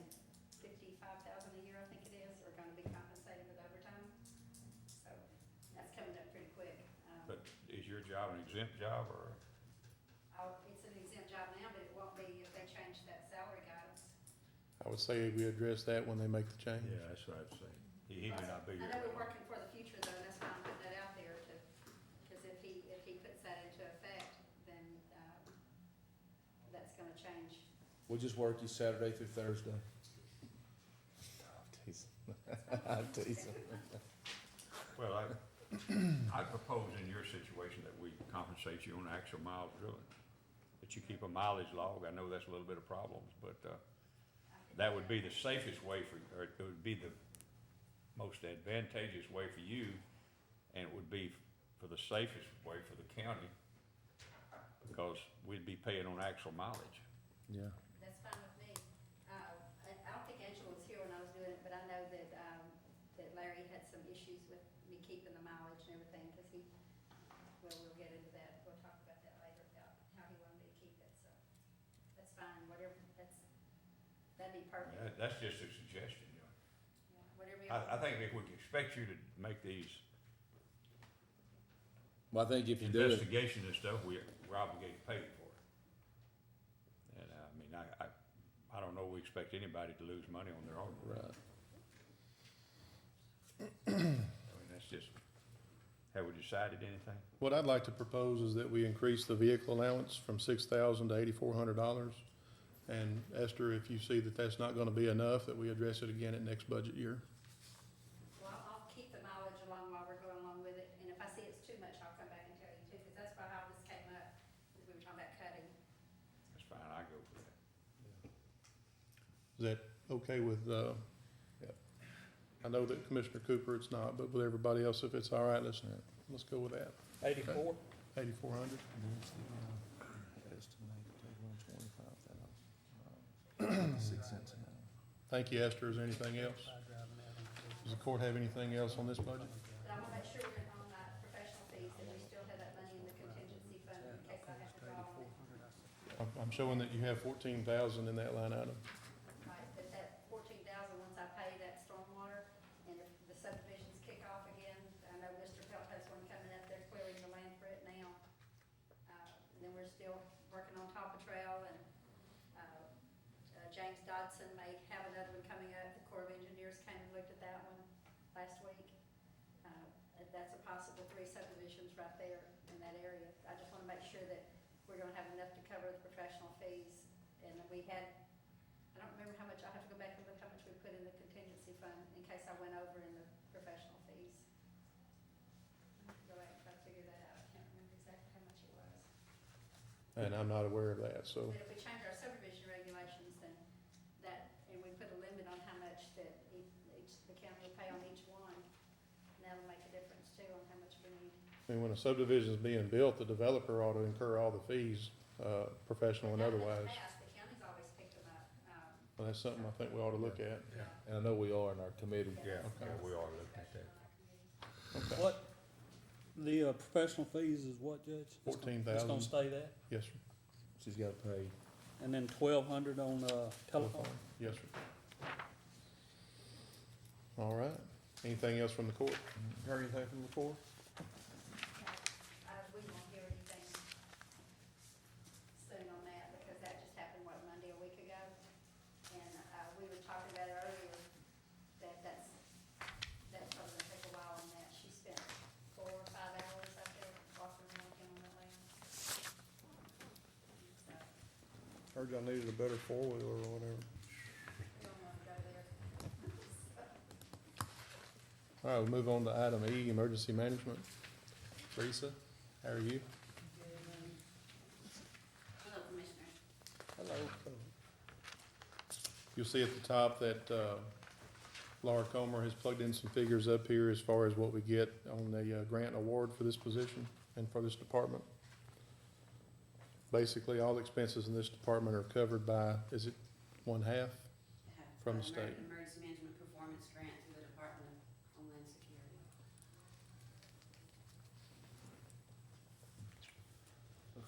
Speaker 9: $55,000 a year, I think it is, are gonna be compensated with overtime. So, that's coming up pretty quick.
Speaker 2: But is your job an exempt job, or?
Speaker 9: It's an exempt job now, but it won't be if they change that salary guidance.
Speaker 1: I would say we address that when they make the change.
Speaker 2: Yeah, that's what I'd say. He may not be
Speaker 9: I
Speaker 2: here.
Speaker 9: know we're working for the future though, and that's why I'm putting that out there to, because if he puts that into effect, then, that's gonna change.
Speaker 11: We'll just work you Saturday through Thursday. I'm teasing. I'm teasing.
Speaker 2: Well, I propose in your situation that we compensate you on actual miles drilling. That you keep a mileage log. I know that's a little bit of problems, but, that would be the safest way for, or it would be the most advantageous way for you, and it would be for the safest way for the county, because we'd be paying on actual mileage.
Speaker 11: Yeah.
Speaker 9: That's fine with me. I don't think Angela was here when I was doing it, but I know that, that Larry had some issues with me keeping the mileage and everything, because we'll get into that. We'll talk about that later, about how he wanted me to keep it, so that's fine, whatever, that'd be perfect.
Speaker 2: That's just a suggestion, you know.
Speaker 9: Yeah, whatever you want.
Speaker 2: I think if we expect you to make these
Speaker 11: Well, I think if you do it,
Speaker 2: investigations and stuff, we're obligated to pay you for it. And, I mean, I don't know we expect anybody to lose money on their own.
Speaker 11: right.
Speaker 2: I mean, that's just, have we decided anything?
Speaker 1: What I'd like to propose is that we increase the vehicle allowance from $6,000 to $8,400. And Esther, if you see that that's not gonna be enough, that we address it again at next budget year.
Speaker 9: Well, I'll keep the mileage along while we're going along with it, and if I see it's too much, I'll come back and tell you too, because that's about how this came up, is we were talking about cutting.
Speaker 2: That's fine, I go for that.
Speaker 1: Is that okay with, I know that Commissioner Cooper, it's not, but with everybody else, if it's all right, let's go with that.
Speaker 6: 84?
Speaker 1: 8,400. Thank you, Esther. Is there anything else? Does the court have anything else on this budget?
Speaker 9: But I wanna make sure we're on that professional fees, that we still have that money in the contingency fund in case I have to draw on it.
Speaker 1: I'm showing that you have 14,000 in that line item.
Speaker 9: Right, but that 14,000, once I pay that stormwater, and if the subdivisions kick off again, I know Mr. Pelt has one coming up, they're clearing the land for it now. And then we're still working on Top of Trail, and, James Dodson may have another one coming up. The Corps of Engineers came and looked at that one last week. That's a possible 3 subdivisions right there in that area. I just wanna make sure that we're gonna have enough to cover the professional fees. And we had, I don't remember how much, I have to go back and look how much we put in the contingency fund in case I went over in the professional fees. I have to go back and try to figure that out. I can't remember exactly how much it was.
Speaker 1: And I'm not aware of that, so.
Speaker 9: But if we change our subdivision regulations, then that, and we put a limit on how much that the county will pay on each one, that'll make a difference too on how much we need.
Speaker 1: I mean, when a subdivision is being built, the developer ought to incur all the fees, professional and otherwise.
Speaker 9: In the past, the county's always picked them up.
Speaker 1: Well, that's something I think we ought to look at.
Speaker 11: And I know we are in our committee.
Speaker 2: Yeah,
Speaker 9: that's-
Speaker 2: yeah, we are looking at that.
Speaker 1: Okay.
Speaker 6: What, the professional fees is what, Judge? It's gonna- It's
Speaker 1: 14,000.
Speaker 6: gonna stay that?
Speaker 1: Yes, sir.
Speaker 11: She's gotta pay.
Speaker 6: And then 1,200 on telephone?
Speaker 1: Yes, sir. All right. Anything else from the court?
Speaker 4: Heard anything from the court?
Speaker 9: We won't hear anything soon on that, because that just happened, what, Monday, a week ago? And, we were talking about it earlier, that's probably gonna take a while on that. She spent 4 or 5 hours out there walking around again on that land. So,
Speaker 4: Heard y'all needed a better four-wheeler or whatever.
Speaker 9: we don't wanna go there.
Speaker 1: All right, we'll move on to item E, emergency management. Teresa, how are you?
Speaker 9: Hello, Commissioners.
Speaker 4: Hello.
Speaker 1: You'll see at the top that Laura Comer has plugged in some figures up here as far as what we get on the grant award for this position and for this department. Basically, all expenses in this department are covered by, is it 1/2? From the state.
Speaker 12: Emergency Management Performance Grant through the Department of Homeland Security.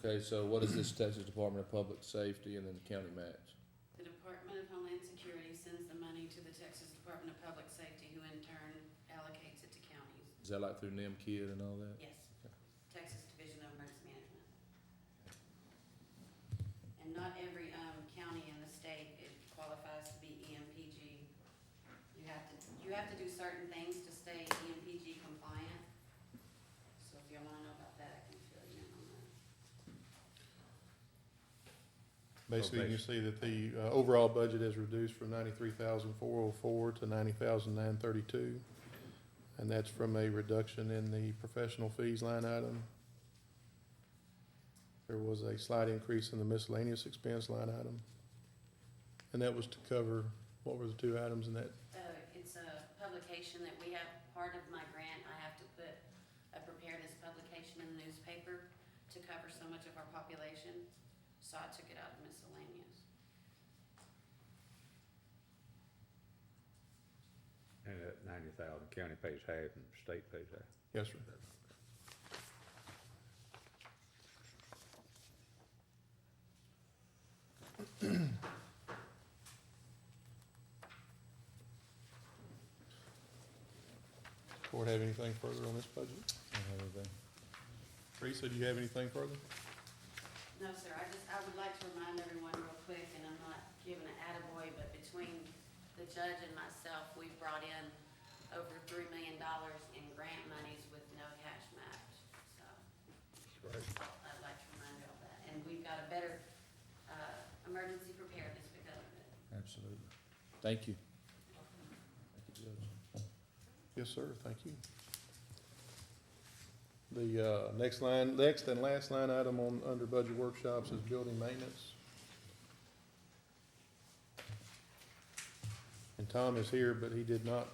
Speaker 11: Okay, so what is this Texas Department of Public Safety and then the county match?
Speaker 12: The Department of Homeland Security sends the money to the Texas Department of Public Safety, who in turn allocates it to counties.
Speaker 11: Is that like through NIM-KID and all that?
Speaker 12: Yes, Texas Division of Emergency Management. And not every, county in the state, it qualifies to be EMPG. You have to do certain things to stay EMPG compliant. So if y'all wanna know about that, I can fill you in on that.
Speaker 1: Basically, you can see that the, overall budget is reduced from 93,404 to 90,932. And that's from a reduction in the professional fees line item. There was a slight increase in the miscellaneous expense line item. And that was to cover, what were the two items in that?
Speaker 12: It's a publication that we have, part of my grant, I have to put a preparedness publication in the newspaper to cover so much of our population, so I took it out of miscellaneous.
Speaker 2: And that 90,000, county pays half and state pays half.
Speaker 1: Yes, sir. Court have anything further on this budget?
Speaker 11: I don't have anything.
Speaker 1: Teresa, do you have anything further?
Speaker 12: No, sir, I would like to remind everyone real quick, and I'm not giving an attaboy, but between the judge and myself, we've brought in over $3 million in grant monies with no cash match, so. I'd like to remind you of that, and we've got a better, emergency preparedness because of it.
Speaker 11: Absolutely. Thank you. Thank you, Judge.
Speaker 1: Yes, sir, thank you. The next and last line item on, under budget workshops is building maintenance. And Tom is here, but he did not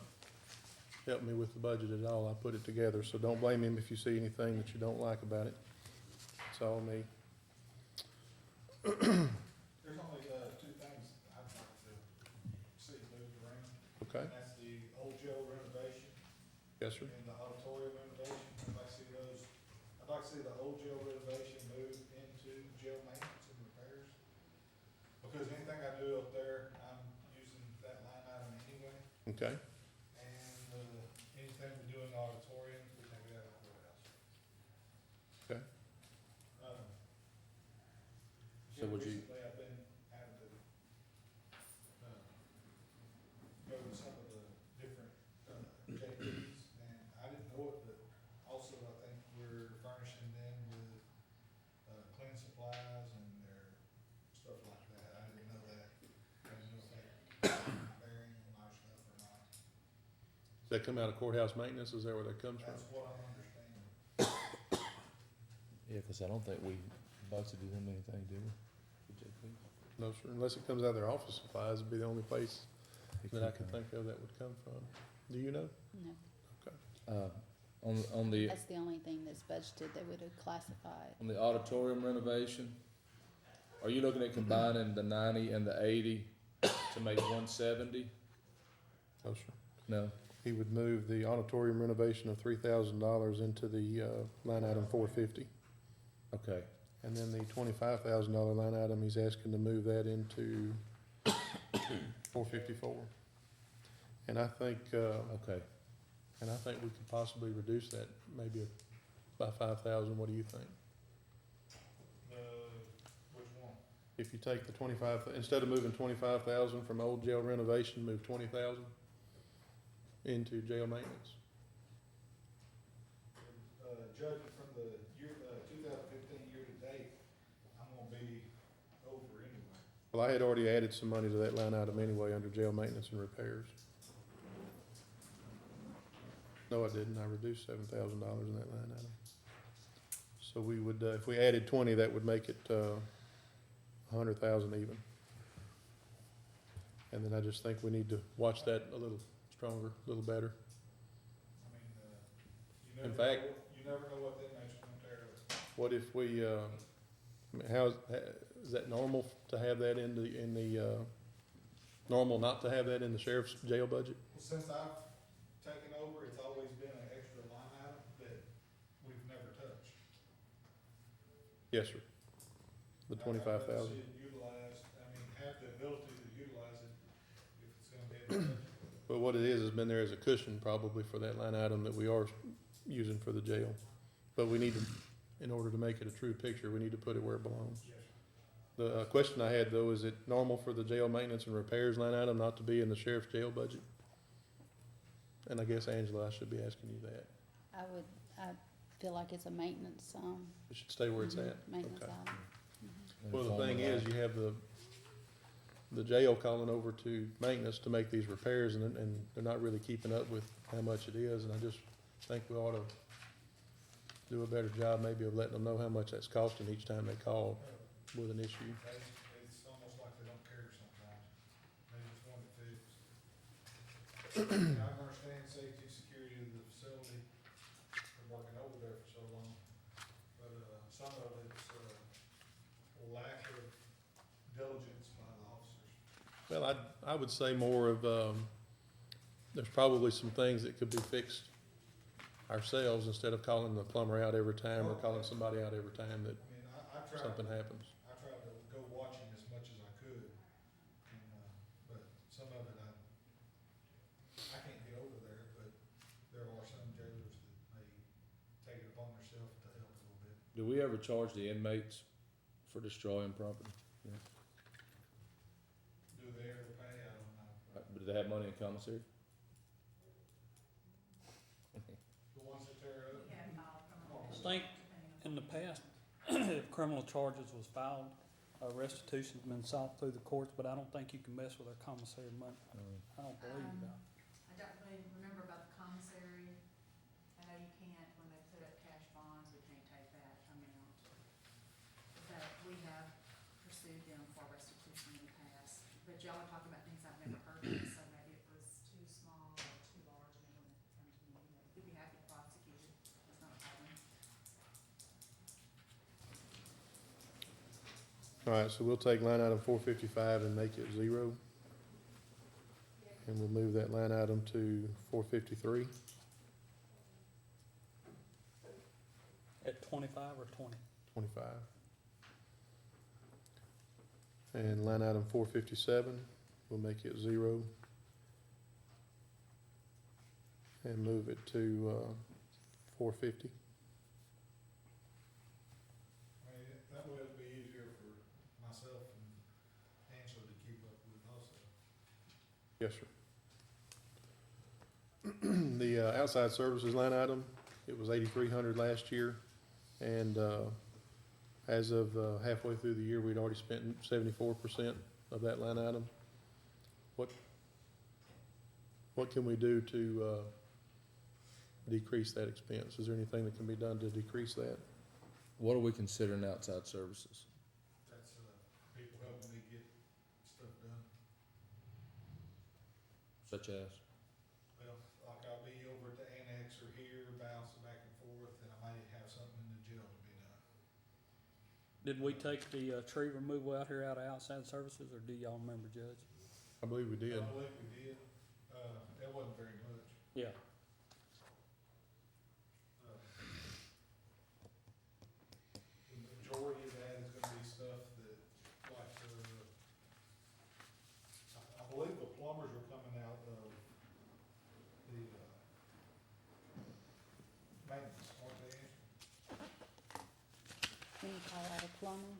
Speaker 1: help me with the budget at all. I put it together, so don't blame him if you see anything that you don't like about it. It's all me.
Speaker 13: There's only, two things I'd like to see moved around.
Speaker 1: Okay,
Speaker 13: And that's the old jail renovation
Speaker 1: yes, sir.
Speaker 13: and the auditorium renovation. I'd like to see those, I'd like to see the old jail renovation moved into jail maintenance and repairs. Because anything I do up there, I'm using that line item anyway.
Speaker 1: Okay,
Speaker 13: And, anything we do in the auditorium, we can do that at the courthouse.
Speaker 1: okay.
Speaker 11: So would you-
Speaker 13: Recently, I've been having to, go to some of the different, JPs, and I didn't know it, but also I think we're furnishing them with, clean supplies and their stuff like that. I didn't know that. I didn't know if that bearing on our stuff or not.
Speaker 1: Does that come out of courthouse maintenance? Is that where that comes from?
Speaker 13: That's what I'm understanding.
Speaker 11: Yeah, because I don't think we budgeted them anything, do we? For JP?
Speaker 1: No, sir, unless it comes out of their office supplies, it'd be the only place that I can think of that would come from. Do you know?
Speaker 14: No,
Speaker 11: On the,
Speaker 14: that's the only thing that's budgeted that would have classified.
Speaker 11: on the auditorium renovation, are you looking at combining the 90 and the 80 to make 170?
Speaker 1: No, sir.
Speaker 11: No?
Speaker 1: He would move the auditorium renovation of $3,000 into the, line item 450.
Speaker 11: Okay.
Speaker 1: And then the $25,000 line item, he's asking to move that into 454. And I think,
Speaker 11: Okay.
Speaker 1: and I think we could possibly reduce that maybe by 5,000. What do you think?
Speaker 13: Which one?
Speaker 1: If you take the 25, instead of moving 25,000 from old jail renovation, move 20,000 into jail maintenance.
Speaker 13: Judging from the year, 2015 year to date, I'm gonna be over anyway.
Speaker 1: Well, I had already added some money to that line item anyway under jail maintenance and repairs. No, I didn't. I reduced $7,000 in that line item. So we would, if we added 20, that would make it, 100,000 even. And then I just think we need to watch that a little stronger, a little better.
Speaker 13: I mean, you
Speaker 1: In
Speaker 13: never
Speaker 1: fact-
Speaker 13: know, you never know what that match gonna tear up.
Speaker 1: What if we, I mean, is that normal to have that in the, normal not to have that in the sheriff's jail budget?
Speaker 13: Since I've taken over, it's always been an extra line item that we've never touched.
Speaker 1: Yes, sir. $25,000.
Speaker 13: I'd rather see it utilized, I mean, have the ability to utilize it if it's gonna be in the budget.
Speaker 1: But what it is, has been there as a cushion probably for that line item that we are using for the jail. But we need to, in order to make it a true picture, we need to put it where it belongs.
Speaker 13: Yes, sir.
Speaker 1: The question I had though, is it normal for the jail maintenance and repairs line item not to be in the sheriff's jail budget? And I guess Angela, I should be asking you that.
Speaker 14: I feel like it's a maintenance,
Speaker 1: It should stay where it's at.
Speaker 14: maintenance
Speaker 1: Okay.
Speaker 14: item.
Speaker 1: Well, the thing is, you have the jail calling over to maintenance to make these repairs, and they're not really keeping up with how much it is, and I just think we ought to do a better job maybe of letting them know how much that's costing each time they call with an issue.
Speaker 13: It's almost like they don't care sometimes. They just want it fixed. I understand safety, security of the facility, from working over there for so long, but, some of it's, lack of diligence by the officers.
Speaker 1: Well, I would say more of, there's probably some things that could be fixed ourselves instead of calling the plumber out every time or calling somebody out every time that
Speaker 13: I mean, I tried.
Speaker 1: something happens.
Speaker 13: I tried to go watching as much as I could, and, but some of it I can't get over there, but there are some jailers that may take it upon themselves to help a little bit.
Speaker 11: Do we ever charge the inmates for destroying property?
Speaker 13: Do they ever pay? I don't know.
Speaker 11: Do they have money in commissary?
Speaker 13: The ones that tear up?
Speaker 7: We have filed criminal.
Speaker 6: I think in the past, if criminal charges was filed, restitution's been sought through the courts, but I don't think you can mess with our commissary money. I don't believe that.
Speaker 7: I don't really remember about the commissary. I know you can't, when they put up cash bonds, we can't take that amount. But we have pursued them for restitution in the past. But y'all are talking about things I've never heard of, so maybe it was too small or too large, and it wouldn't come to me. We'd be happy to prosecute it, it's not a problem.
Speaker 1: All right, so we'll take line item 455 and make it 0. And we'll move that line item to 453.
Speaker 6: At 25 or 20?
Speaker 1: 25. And line item 457, we'll make it 0. And move it to 450.
Speaker 13: I mean, that way it'll be easier for myself and Angela to keep up with also.
Speaker 1: Yes, sir. The outside services line item, it was 8,300 last year, and as of halfway through the year, we'd already spent 74% of that line item. What can we do to decrease that expense? Is there anything that can be done to decrease that?
Speaker 11: What are we considering outside services?
Speaker 13: That's, people helping me get stuff done.
Speaker 11: Such as?
Speaker 13: Well, like I'll be over at the annex or here, bouncing back and forth, and I might have something in the jail to be done.
Speaker 6: Did we take the tree removal out here out of outside services, or do y'all remember, Judge?
Speaker 1: I believe we did.
Speaker 13: I believe we did. That wasn't very much.
Speaker 6: Yeah.
Speaker 13: The majority of that is gonna be stuff that, like, I believe the plumbers are coming out of the, maintenance, aren't they?
Speaker 14: When you call out a plumber,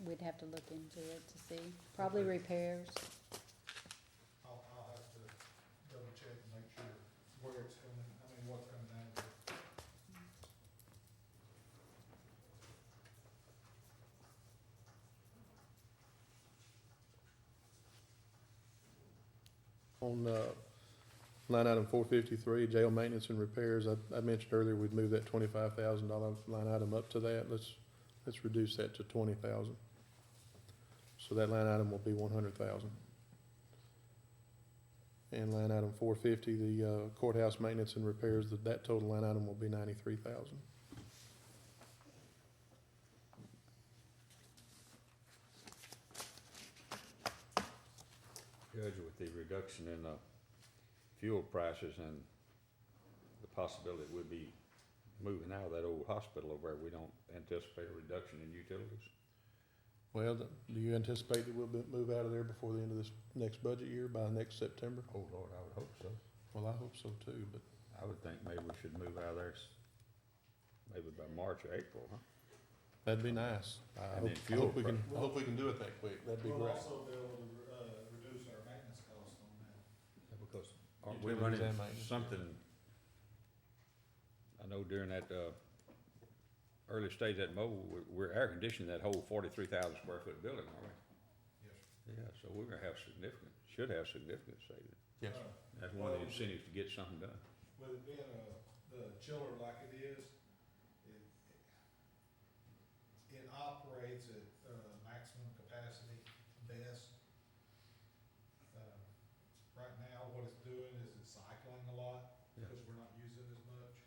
Speaker 14: we'd have to look into it to see, probably repairs.
Speaker 13: I'll have to double check and make sure where it's coming, I mean, what's coming out of it.
Speaker 1: On line item 453, jail maintenance and repairs, I mentioned earlier we'd move that $25,000 line item up to that. Let's reduce that to 20,000. So that line item will be 100,000. And line item 450, the courthouse maintenance and repairs, that total line item will be 93,000.
Speaker 2: Judge, with the reduction in fuel prices and the possibility that we'll be moving out of that old hospital over there, we don't anticipate a reduction in utilities?
Speaker 1: Well, do you anticipate that we'll move out of there before the end of this next budget year, by next September?
Speaker 2: Oh, Lord, I would hope so.
Speaker 1: Well, I hope so too, but
Speaker 2: I would think maybe we should move out of there maybe by March or April, huh?
Speaker 1: that'd be nice. I
Speaker 2: And
Speaker 1: hope,
Speaker 2: then fuel
Speaker 1: I hope we can do it that quick. That'd be
Speaker 13: We'll
Speaker 1: great.
Speaker 13: also be able to, reduce our maintenance costs on that.
Speaker 2: Because aren't we
Speaker 1: Utilities
Speaker 2: running
Speaker 1: and maintenance.
Speaker 2: something, I know during that, early stage at mobile, we're air conditioning that whole 43,000 square foot building, aren't we?
Speaker 13: Yes,
Speaker 2: Yeah, so we're gonna have should have significant savings.
Speaker 1: Yes,
Speaker 13: sir.
Speaker 2: That's one of the incentives to get something done.
Speaker 13: With it being the chiller like it is, it operates at, maximum capacity best. Right now, what it's doing is it's cycling a lot,
Speaker 2: Yeah.
Speaker 13: because we're not using as much.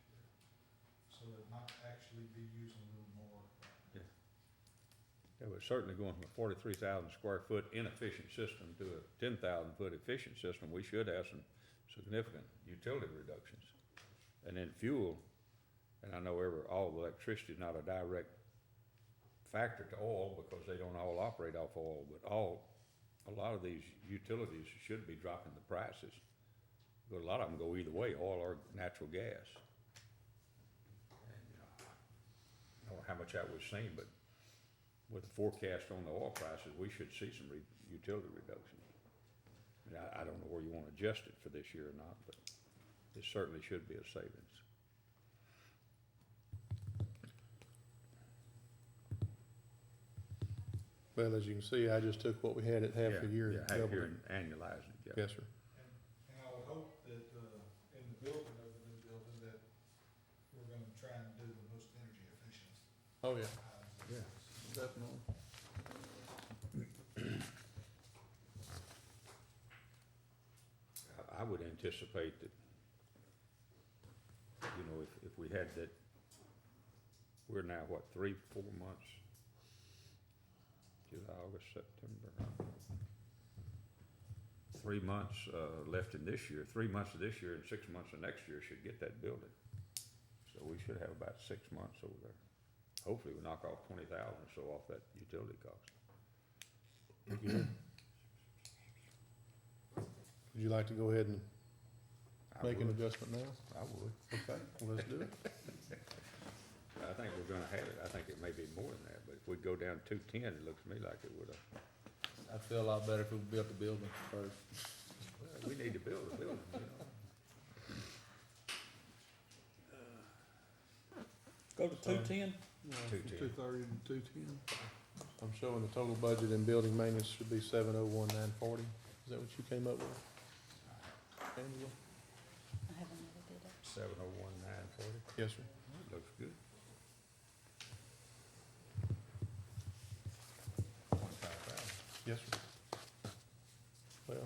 Speaker 13: So it might actually be using a little more.
Speaker 2: Yeah, but certainly going from a 43,000 square foot inefficient system to a 10,000 foot efficient system, we should have some significant utility reductions. And then fuel, and I know all the electricity is not a direct factor to oil because they don't all operate off oil, but a lot of these utilities should be dropping the prices. But a lot of them go either way, oil or natural gas. And, I don't know how much that was seen, but with the forecast on the oil prices, we should see some utility reductions. I mean, I don't know where you wanna adjust it for this year or not, but it certainly should be a savings.
Speaker 1: well, as you can see, I just took what we had at half a year.
Speaker 2: Yeah,
Speaker 1: and
Speaker 2: half
Speaker 1: doubled
Speaker 2: year
Speaker 1: it.
Speaker 2: and annualizing it, yeah.
Speaker 1: Yes, sir.
Speaker 13: And I would hope that, in the building of the new building, that we're gonna try and do the most energy efficient
Speaker 1: Oh, yeah.
Speaker 13: items.
Speaker 2: Yeah.
Speaker 4: Definitely.
Speaker 2: I would anticipate that, if we had that, we're now, what, 3, 4 months? July, August, September, 3 months, left in this year, 3 months of this year and 6 months of next year should get that building. So we should have about 6 months over there. Hopefully we knock off 20,000 or so off that utility cost.
Speaker 1: Would you like to go ahead and
Speaker 2: I
Speaker 1: make an
Speaker 2: would.
Speaker 1: adjustment now?
Speaker 2: I would.
Speaker 1: Okay, well, let's do it.
Speaker 2: I think we're gonna have it. I think it may be more than that, but if we go down 210, it looks to me like it would've.
Speaker 11: I'd feel a lot better if we built the building first.
Speaker 2: Well, we need to build a building,
Speaker 6: Go to 210?
Speaker 2: 210.
Speaker 4: 230 to 210.
Speaker 1: I'm showing the total budget in building maintenance should be 701,940. Is that what you came up with? Angela?
Speaker 14: I haven't never did it.
Speaker 2: 701,940.
Speaker 1: Yes, sir.
Speaker 2: Looks good.
Speaker 1: Yes, sir. Well.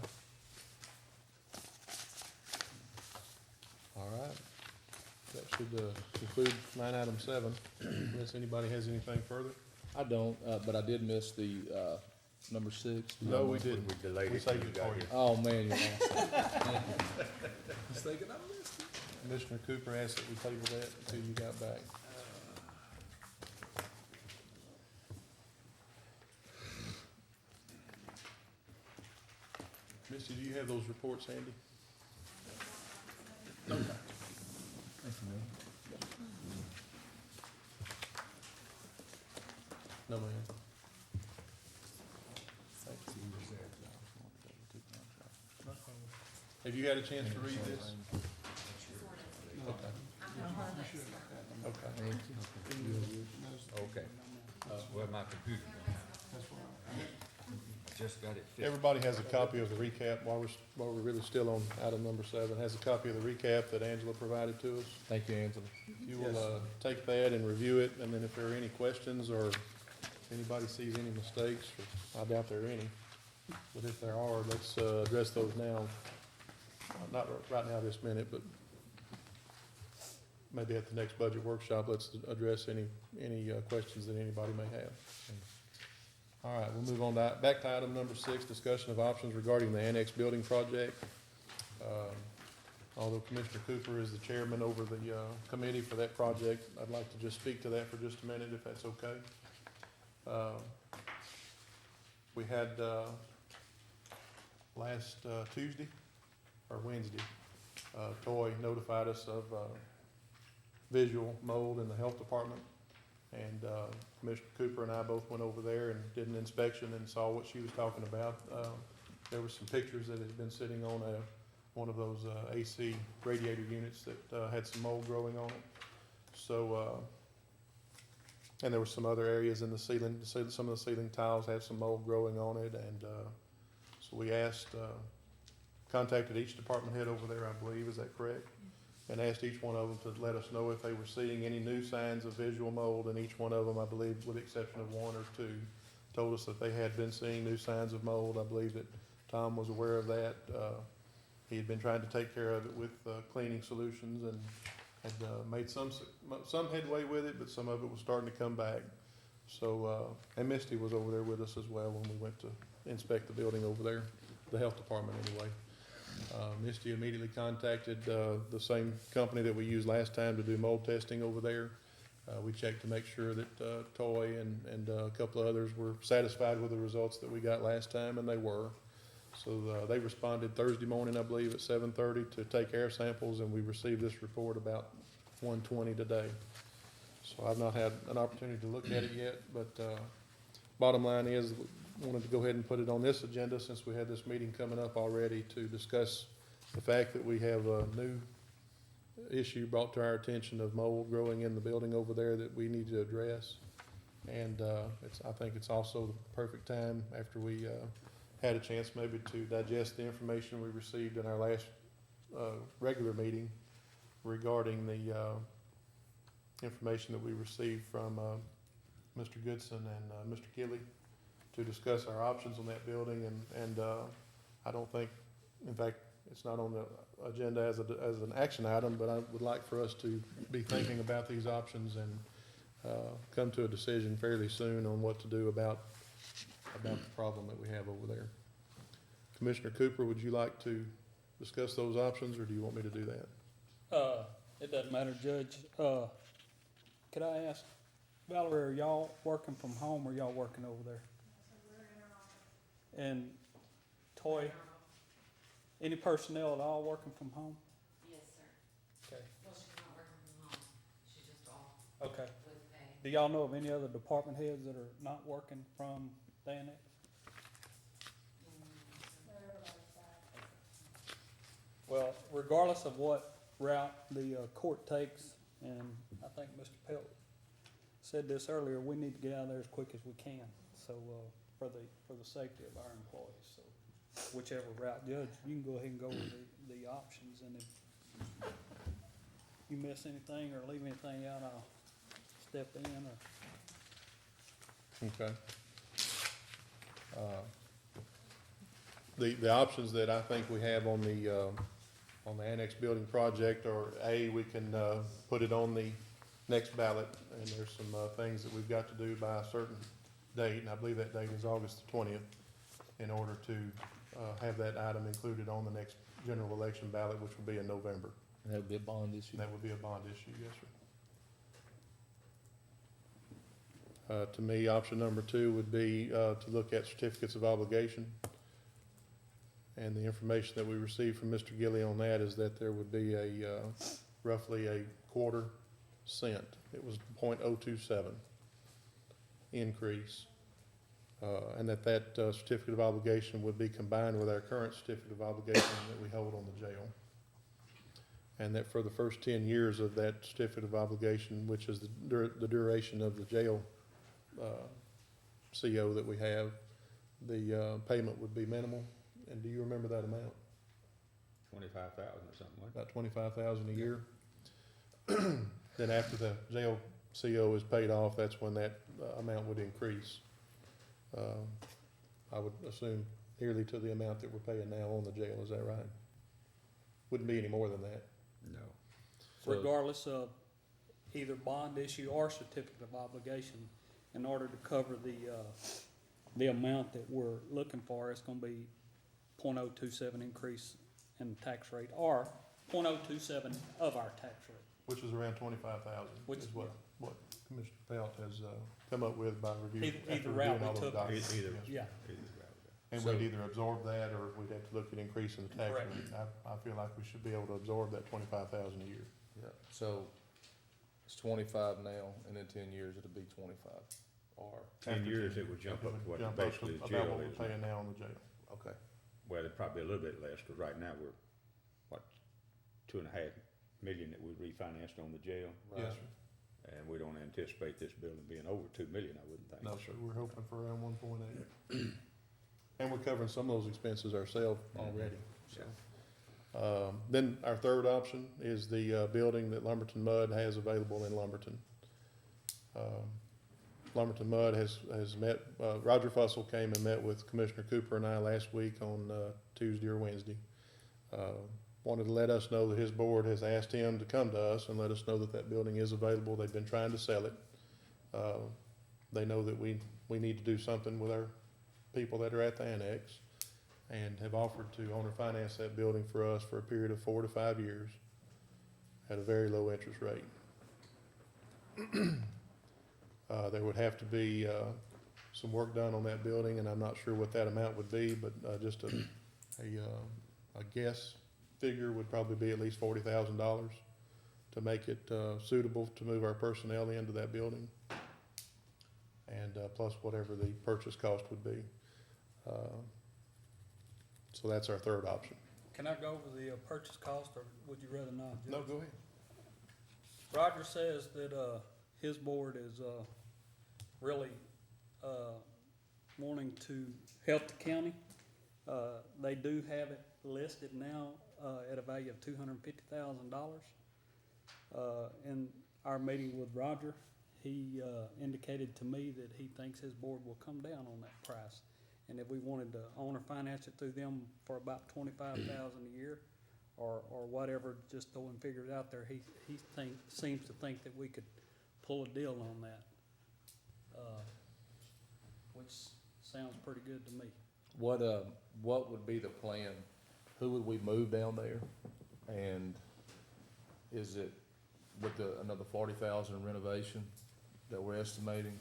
Speaker 1: All right. That should, conclude line item 7, unless anybody has anything further.
Speaker 11: I don't, but I did miss the, number 6.
Speaker 1: No, we didn't.
Speaker 2: We delayed
Speaker 1: We
Speaker 2: it till
Speaker 1: saved
Speaker 2: you
Speaker 1: it
Speaker 2: got
Speaker 1: for you.
Speaker 2: here.
Speaker 11: Oh, man, you're awesome. Just thinking I missed it.
Speaker 1: Commissioner Cooper asked that we table that until you got back. Misty, do you have those reports handy? No, ma'am. Have you had a chance to read this? Okay. Okay.
Speaker 2: Okay. Well, my computer, just got it fixed.
Speaker 1: Everybody has a copy of the recap, while we're really still on item number 7, has a copy of the recap that Angela provided to us.
Speaker 11: Thank you, Angela.
Speaker 1: If you will, take that and review it, and then if there are any questions, or anybody sees any mistakes, or I doubt there are any, but if there are, let's, address those now. Not right now, this minute, but maybe at the next budget workshop, let's address any questions that anybody may have. All right, we'll move on back to item number 6, discussion of options regarding the annex building project. Although Commissioner Cooper is the chairman over the committee for that project, I'd like to just speak to that for just a minute, if that's okay. We had, last, Tuesday or Wednesday, Toy notified us of, visual mold in the health department. And, Commissioner Cooper and I both went over there and did an inspection and saw what she was talking about. There were some pictures that had been sitting on one of those, AC radiator units that, had some mold growing on it. So, and there were some other areas in the ceiling, some of the ceiling tiles had some mold growing on it, and, so we asked, contacted each department head over there, I believe, is that correct? And asked each one of them to let us know if they were seeing any new signs of visual mold, and each one of them, I believe, with the exception of one or two, told us that they had been seeing new signs of mold. I believe that Tom was aware of that. He had been trying to take care of it with, cleaning solutions, and had, made some headway with it, but some of it was starting to come back. So, and Misty was over there with us as well when we went to inspect the building over there, the health department anyway. Misty immediately contacted, the same company that we used last time to do mold testing over there. We checked to make sure that, Toy and a couple of others were satisfied with the results that we got last time, and they were. So, they responded Thursday morning, I believe, at 7:30 to take air samples, and we received this report about 1:20 today. So I've not had an opportunity to look at it yet, but, bottom line is, wanted to go ahead and put it on this agenda since we had this meeting coming up already to discuss the fact that we have a new issue brought to our attention of mold growing in the building over there that we need to address. And, I think it's also the perfect time after we, had a chance maybe to digest the information we received in our last, regular meeting regarding the, information that we received from, Mr. Goodson and, Mr. Gilly, to discuss our options on that building, and I don't think, in fact, it's not on the agenda as an action item, but I would like for us to be thinking about these options and come to a decision fairly soon on what to do about the problem that we have over there. Commissioner Cooper, would you like to discuss those options, or do you want me to do that?
Speaker 6: It doesn't matter, Judge. Could I ask, Valerie, are y'all working from home or y'all working over there? And Toy, any personnel at all working from home?
Speaker 12: Yes, sir.
Speaker 6: Okay.
Speaker 12: Well, she's not working from home. She's just off
Speaker 6: Okay.
Speaker 12: with pay.
Speaker 6: Do y'all know of any other department heads that are not working from the annex? Well, regardless of what route the court takes, and I think Mr. Pelt said this earlier, we need to get out of there as quick as we can. So, for the safety of our employees, so whichever route, Judge, you can go ahead and go with the options, and if you miss anything or leave anything out, I'll step in or.
Speaker 1: Okay. The options that I think we have on the annex building project are, A, we can, put it on the next ballot, and there's some, things that we've got to do by a certain date, and I believe that date is August the 20th, in order to, have that item included on the next general election ballot, which will be in November.
Speaker 11: That would be a bond issue.
Speaker 1: And that would be a bond issue, yes, sir. To me, option number 2 would be, to look at certificates of obligation. And the information that we received from Mr. Gilly on that is that there would be a, roughly a quarter cent. It was 0.027 increase. And that certificate of obligation would be combined with our current certificate of obligation that we hold on the jail. And that for the first 10 years of that certificate of obligation, which is the duration of the jail CO that we have, the payment would be minimal. And do you remember that amount?
Speaker 2: 25,000 or something like that.
Speaker 1: About 25,000 a year. Then after the jail CO is paid off, that's when that amount would increase. I would assume nearly to the amount that we're paying now on the jail. Is that right? Wouldn't be any more than that.
Speaker 2: No.
Speaker 6: Regardless of either bond issue or certificate of obligation, in order to cover the amount that we're looking for, it's gonna be 0.027 increase in the tax rate, or 0.027 of our tax rate.
Speaker 1: Which is around 25,000.
Speaker 6: Which
Speaker 1: is
Speaker 6: is
Speaker 1: what Commissioner Pelt has, come up with by reviewing.
Speaker 6: Either
Speaker 1: after
Speaker 6: route
Speaker 1: reviewing
Speaker 6: we
Speaker 1: all those
Speaker 6: took.
Speaker 1: documents.
Speaker 2: Either,
Speaker 1: Yes.
Speaker 6: Yeah,
Speaker 1: And
Speaker 11: So-
Speaker 1: we'd either absorb that, or we'd have to look at increasing the tax
Speaker 6: Correct.
Speaker 1: rate. I feel like we should be able to absorb that 25,000 a year.
Speaker 11: Yeah, so it's 25 now, and in 10 years it'll be 25, or,
Speaker 2: 10 years, it would jump up to what
Speaker 1: Jump up
Speaker 2: basically the
Speaker 1: about
Speaker 2: jail
Speaker 1: what we're
Speaker 2: is.
Speaker 1: paying now on the jail.
Speaker 11: okay.
Speaker 2: Well, it'd probably be a little bit less, because right now we're, what, 2.5 million that we refinanced on the jail?
Speaker 1: Yes, sir.
Speaker 2: And we don't anticipate this building being over 2 million, I wouldn't think.
Speaker 1: No, sir, we're hoping for around 1.8. And we're covering some of those expenses ourselves already, so. Then our third option is the, building that Lumberton Mud has available in Lumberton. Lumberton Mud has met, Roger Fussell came and met with Commissioner Cooper and I last week on, Tuesday or Wednesday. Wanted to let us know that his board has asked him to come to us and let us know that that building is available. They've been trying to sell it. They know that we need to do something with our people that are at the annex, and have offered to owner finance that building for us for a period of 4 to 5 years at a very low interest rate. There would have to be, some work done on that building, and I'm not sure what that amount would be, but, just a guess figure would probably be at least $40,000 to make it, suitable to move our personnel into that building. And, plus whatever the purchase cost would be. So that's our third option.
Speaker 6: can I go over the purchase cost, or would you rather not? Judge?
Speaker 1: No, go ahead.
Speaker 6: Roger says that, his board is, really, wanting to help the county. They do have it listed now, at a value of $250,000. In our meeting with Roger, he, indicated to me that he thinks his board will come down on that price. And if we wanted to owner finance it through them for about 25,000 a year, or whatever, just throwing figures out there, he seems to think that we could pull a deal on that. Which sounds pretty good to me.
Speaker 11: What would be the plan? Who would we move down there? And is it with another 40,000 renovation that we're estimating?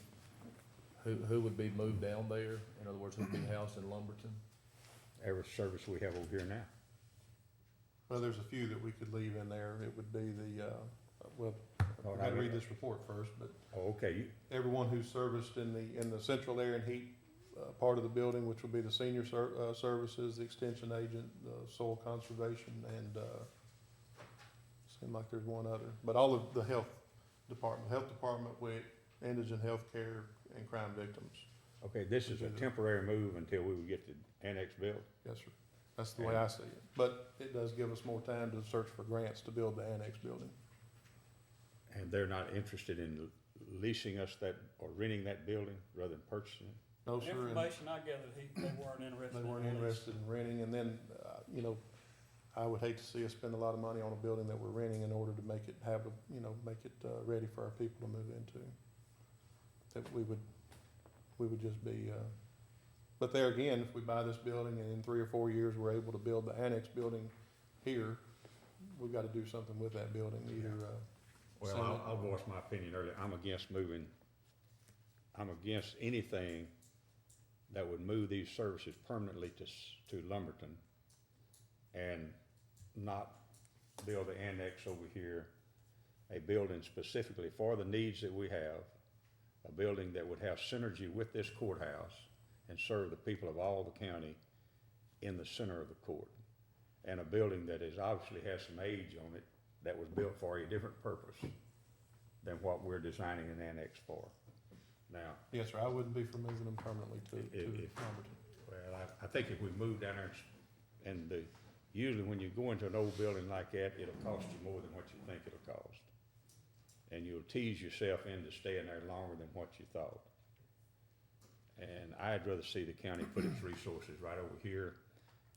Speaker 11: Who would be moved down there? In other words, who'd be housed in Lumberton?
Speaker 2: Every service we have over here now.
Speaker 1: Well, there's a few that we could leave in there. It would be the, well,
Speaker 2: Oh,
Speaker 1: I gotta read this report first, but
Speaker 2: Oh, okay,
Speaker 1: everyone who's serviced in the central air and heat, part of the building, which will be the senior services, the extension agent, soil conservation, and, seemed like there's one other, but all of the health department, WIC, indigent healthcare, and crime victims.
Speaker 2: okay, this is a temporary move until we would get the annex built.
Speaker 1: Yes, sir. That's the way I see it. But it does give us more time to search for grants to build the annex building.
Speaker 2: And they're not interested in leasing us that, or renting that building rather than purchasing it?
Speaker 1: No, sir. and
Speaker 6: Information I gathered, they weren't interested.
Speaker 1: They weren't
Speaker 6: in lease.
Speaker 1: interested in renting, and then, I would hate to see us spend a lot of money on a building that we're renting in order to make it ready for our people to move into. That we would just be, but there again, if we buy this building and in 3 or 4 years, we're able to build the annex building here, we've gotta do something with that building, either,
Speaker 2: Well,
Speaker 1: sell it.
Speaker 2: I'll voice my opinion earlier. I'm against anything that would move these services permanently to Lumberton and not build the annex over here, a building specifically for the needs that we have, a building that would have synergy with this courthouse and serve the people of all the county in the center of the court. And a building that is obviously has some age on it, that was built for a different purpose than what we're designing an annex for. Now,
Speaker 1: Yes, sir, I wouldn't be for moving them permanently to
Speaker 2: If-
Speaker 1: Lumberton.
Speaker 2: well, I think if we move down there and usually when you go into an old building like that, it'll cost you more than what you think it'll cost. And you'll tease yourself into staying there longer than what you thought. And I'd rather see the county put its resources right over here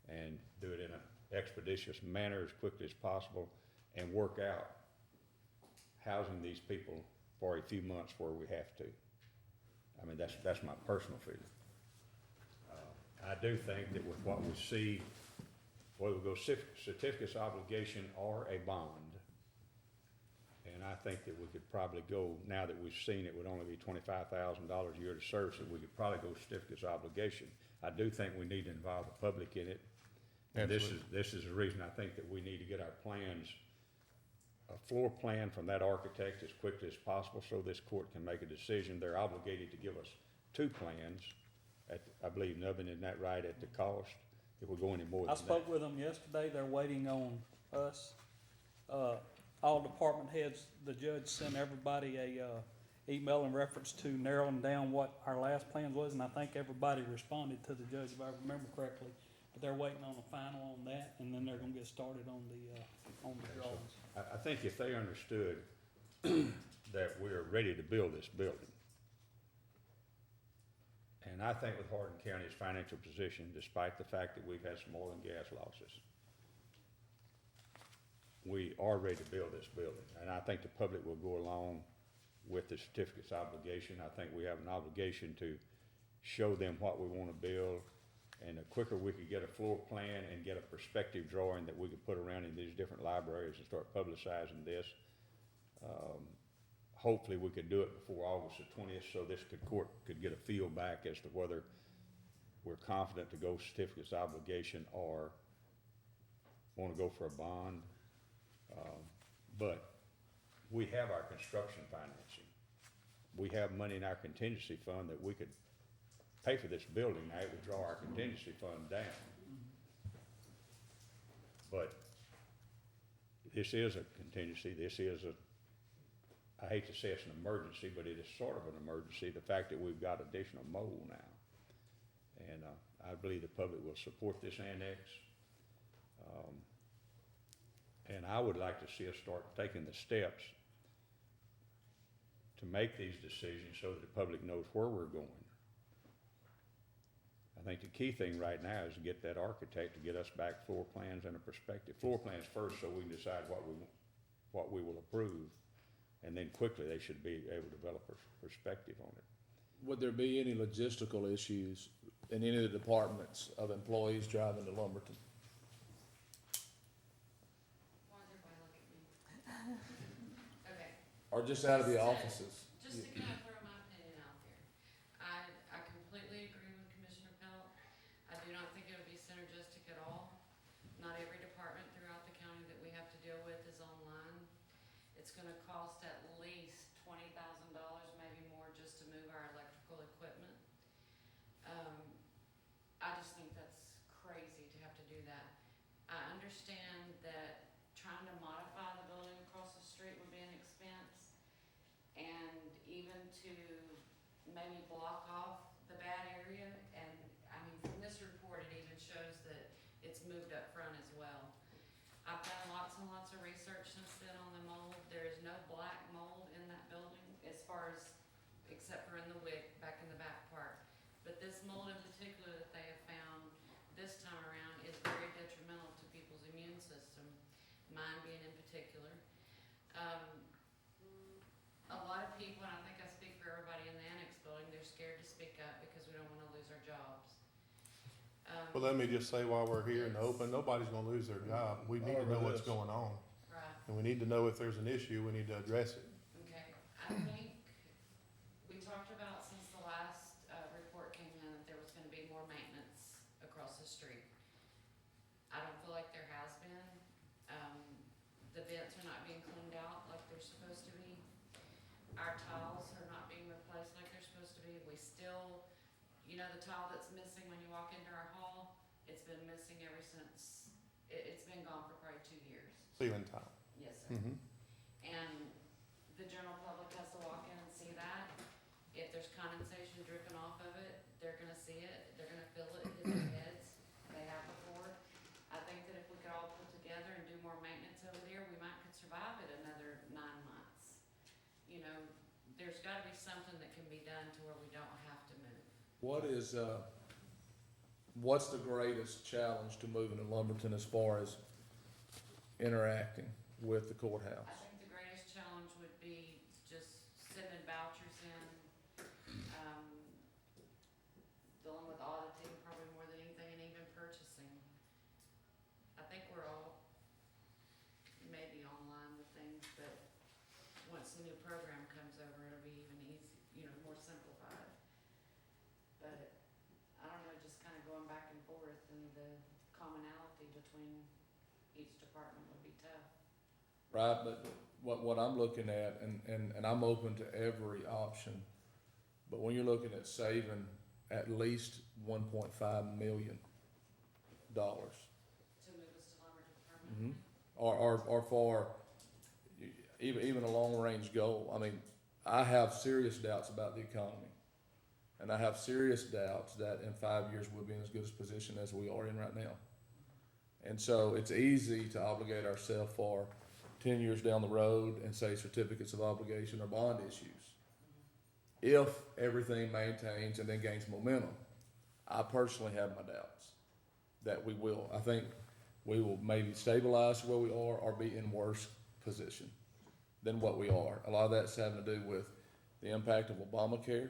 Speaker 2: and do it in an expeditious manner as quickly as possible and work out housing these people for a few months where we have to. I mean, that's my personal feeling. I do think that with what we see, whether we go certificates of obligation or a bond, and I think that we could probably go, now that we've seen it would only be $25,000 a year to service it, we could probably go certificates of obligation. I do think we need to involve the public in it. And this is the reason I think that we need to get our plans, a floor plan from that architect as quickly as possible so this court can make a decision. They're obligated to give us 2 plans at, I believe, Nubbin, isn't that right, at the cost, if we're going any more than
Speaker 6: I
Speaker 2: that?
Speaker 6: spoke with them yesterday, they're waiting on us. All department heads, the judge sent everybody a, email in reference to narrowing down what our last plan was, and I think everybody responded to the judge, if I remember correctly. But they're waiting on a final on that, and then they're gonna get started on the drawings.
Speaker 2: I think if they understood that we're ready to build this building, and I think with Hardin County's financial position, despite the fact that we've had some oil and gas losses, we are ready to build this building. And I think the public will go along with the certificate's obligation. I think we have an obligation to show them what we want to build. And the quicker we could get a floor plan and get a perspective drawing that we could put around in these different libraries and start publicizing this, hopefully we could do it before August the 20th so this court could get a feel back as to whether we're confident to go certificate's obligation or want to go for a bond. But we have our construction financing. We have money in our contingency fund that we could pay for this building. Now, it would draw our contingency fund down. But this is a contingency. This is I hate to say it's an emergency, but it is sort of an emergency, the fact that we've got additional mold now. And I believe the public will support this annex. And I would like to see us start taking the steps to make these decisions so that the public knows where we're going. I think the key thing right now is to get that architect to get us back floor plans and a perspective. Floor plans first so we can decide what we will approve. And then quickly they should be able to develop a perspective on it.
Speaker 11: Would there be any logistical issues in any of the departments of employees driving to Lumberton?
Speaker 12: Why does everybody look at me? Okay.
Speaker 11: Or just out of the offices?
Speaker 12: Just to kind of throw my opinion out there. I completely agree with Commissioner Pelt. I do not think it would be synergistic at all. Not every department throughout the county that we have to deal with is online. It's gonna cost at least $20,000, maybe more, just to move our electrical equipment. I just think that's crazy to have to do that. I understand that trying to modify the building across the street would be an expense, and even to maybe block off the bad area, and I mean, from this report, it even shows that it's moved up front as well. I've done lots and lots of research since then on the mold. There is no black mold in that building except for in the wick, back in the back part. But this mold in particular that they have found this time around is very detrimental to people's immune system, mine being in particular. A lot of people, and I think I speak for everybody in the annex building, they're scared to speak up because we don't wanna lose our jobs.
Speaker 1: Well, let me just say while we're here in the open, nobody's gonna lose their job. We need to know what's going on.
Speaker 12: Right.
Speaker 1: And we need to know if there's an issue, we need to address it.
Speaker 12: Okay, I think we talked about since the last report came in that there was gonna be more maintenance across the street. I don't feel like there has been. The vents are not being cleaned out like they're supposed to be. Our tiles are not being replaced like they're supposed to be. We still, you know, the tile that's missing when you walk into our hall, it's been missing ever since, it's been gone for probably 2 years.
Speaker 1: Ceiling tile.
Speaker 12: Yes, sir.
Speaker 1: Mm-hmm.
Speaker 12: And the general public has to walk in and see that. If there's condensation dripping off of it, they're gonna see it, they're gonna feel it hit their heads, they have before. I think that if we could all put together and do more maintenance over there, we might could survive it another 9 months. You know, there's gotta be something that can be done to where we don't have to move.
Speaker 11: What's the greatest challenge to moving to Lumberton as far as interacting with the courthouse?
Speaker 12: I think the greatest challenge would be just sending vouchers in, dealing with auditing probably more than anything, and even purchasing. I think we're all maybe online with things, but once the new program comes over, it'll be even easy, more simplified. But, I don't know, just kinda going back and forth, and the commonality between each department would be tough.
Speaker 11: Right, but what I'm looking at, and I'm open to every option, but when you're looking at saving at least $1.5 million.
Speaker 12: To move us to Lumberton permanently.
Speaker 11: Or for even a long-range goal. I mean, I have serious doubts about the economy. And I have serious doubts that in 5 years we'll be in as good a position as we are in right now. And so it's easy to obligate ourselves for 10 years down the road and say certificates of obligation or bond issues. If everything maintains and then gains momentum. I personally have my doubts that we will. I think we will maybe stabilize where we are or be in worse position than what we are. A lot of that's having to do with the impact of Obamacare.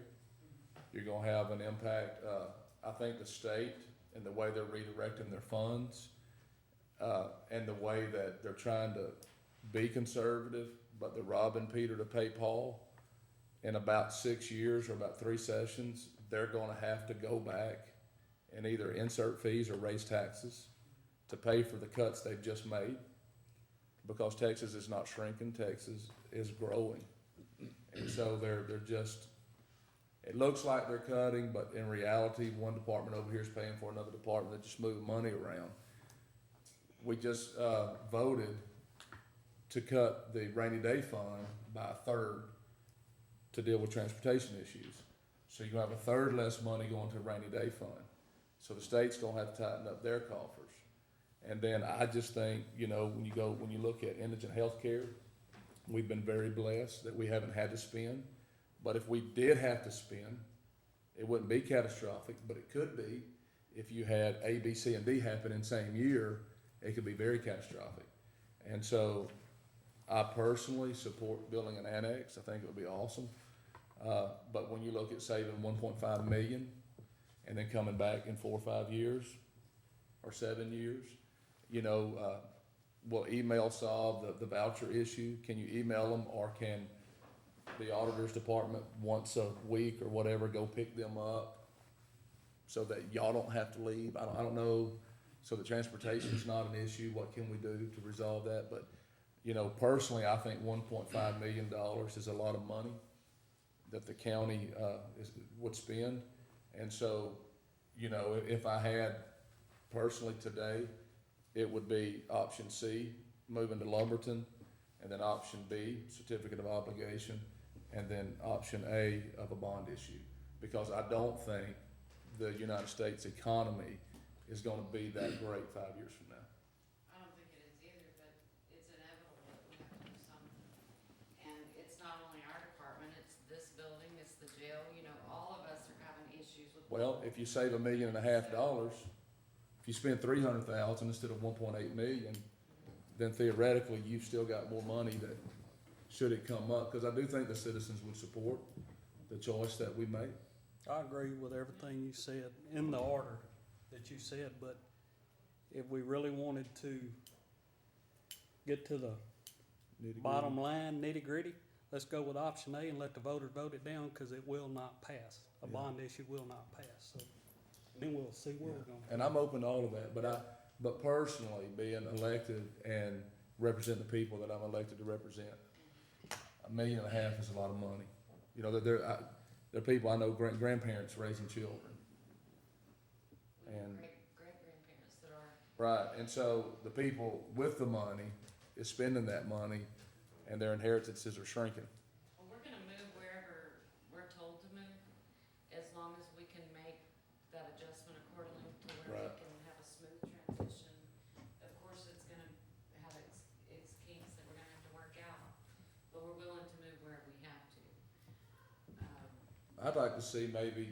Speaker 11: You're gonna have an impact, I think the state and the way they're redirecting their funds, and the way that they're trying to be conservative, but they're robbing Peter to pay Paul. In about 6 years or about 3 sessions, they're gonna have to go back and either insert fees or raise taxes to pay for the cuts they've just made. Because Texas is not shrinking, Texas is growing. And so they're just, it looks like they're cutting, but in reality, one department over here is paying for another department. They're just moving money around. We just voted to cut the rainy day fund by 1/3 to deal with transportation issues. So you're gonna have 1/3 less money going to rainy day fund. So the state's gonna have to tighten up their coffers. And then I just think, when you look at indigent healthcare, we've been very blessed that we haven't had to spend. But if we did have to spend, it wouldn't be catastrophic, but it could be. If you had A, B, C, and D happen in the same year, it could be very catastrophic. And so I personally support building an annex. I think it would be awesome. But when you look at saving 1.5 million and then coming back in 4 or 5 years or 7 years, will email solve the voucher issue? Can you email them, or can the auditor's department once a week or whatever go pick them up so that y'all don't have to leave? I don't know. So the transportation's not an issue. What can we do to resolve that? But personally, I think $1.5 million is a lot of money that the county would spend. And so, if I had personally today, it would be option C, moving to Lumberton, and then option B, certificate of obligation, and then option A of a bond issue. Because I don't think the United States economy is gonna be that great 5 years from now.
Speaker 12: I don't think it is either, but it's inevitable that we have to do something. And it's not only our department, it's this building, it's the jail, all of us are having issues with.
Speaker 11: Well, if you save $1.5 million, if you spend 300,000 instead of 1.8 million, then theoretically, you've still got more money that, should it come up, because I do think the citizens would support the choice that we make.
Speaker 6: I agree with everything you said in the order that you said, but if we really wanted to get to the bottom line, nitty-gritty, let's go with option A and let the voters vote it down, because it will not pass. A bond issue will not pass, so then we'll see where we're going.
Speaker 11: And I'm open to all of that, but personally, being elected and representing the people that I'm elected to represent, $1.5 million is a lot of money. There are people I know, grandparents raising children. And
Speaker 12: Great-grandparents that are.
Speaker 11: right, and so the people with the money is spending that money, and their inheritances are shrinking.
Speaker 12: Well, we're gonna move wherever we're told to move, as long as we can make that adjustment accordingly to where
Speaker 11: Right.
Speaker 12: we can have a smooth transition. Of course, it's gonna have its kinks that we're gonna have to work out, but we're willing to move wherever we have to.
Speaker 11: I'd like to see maybe,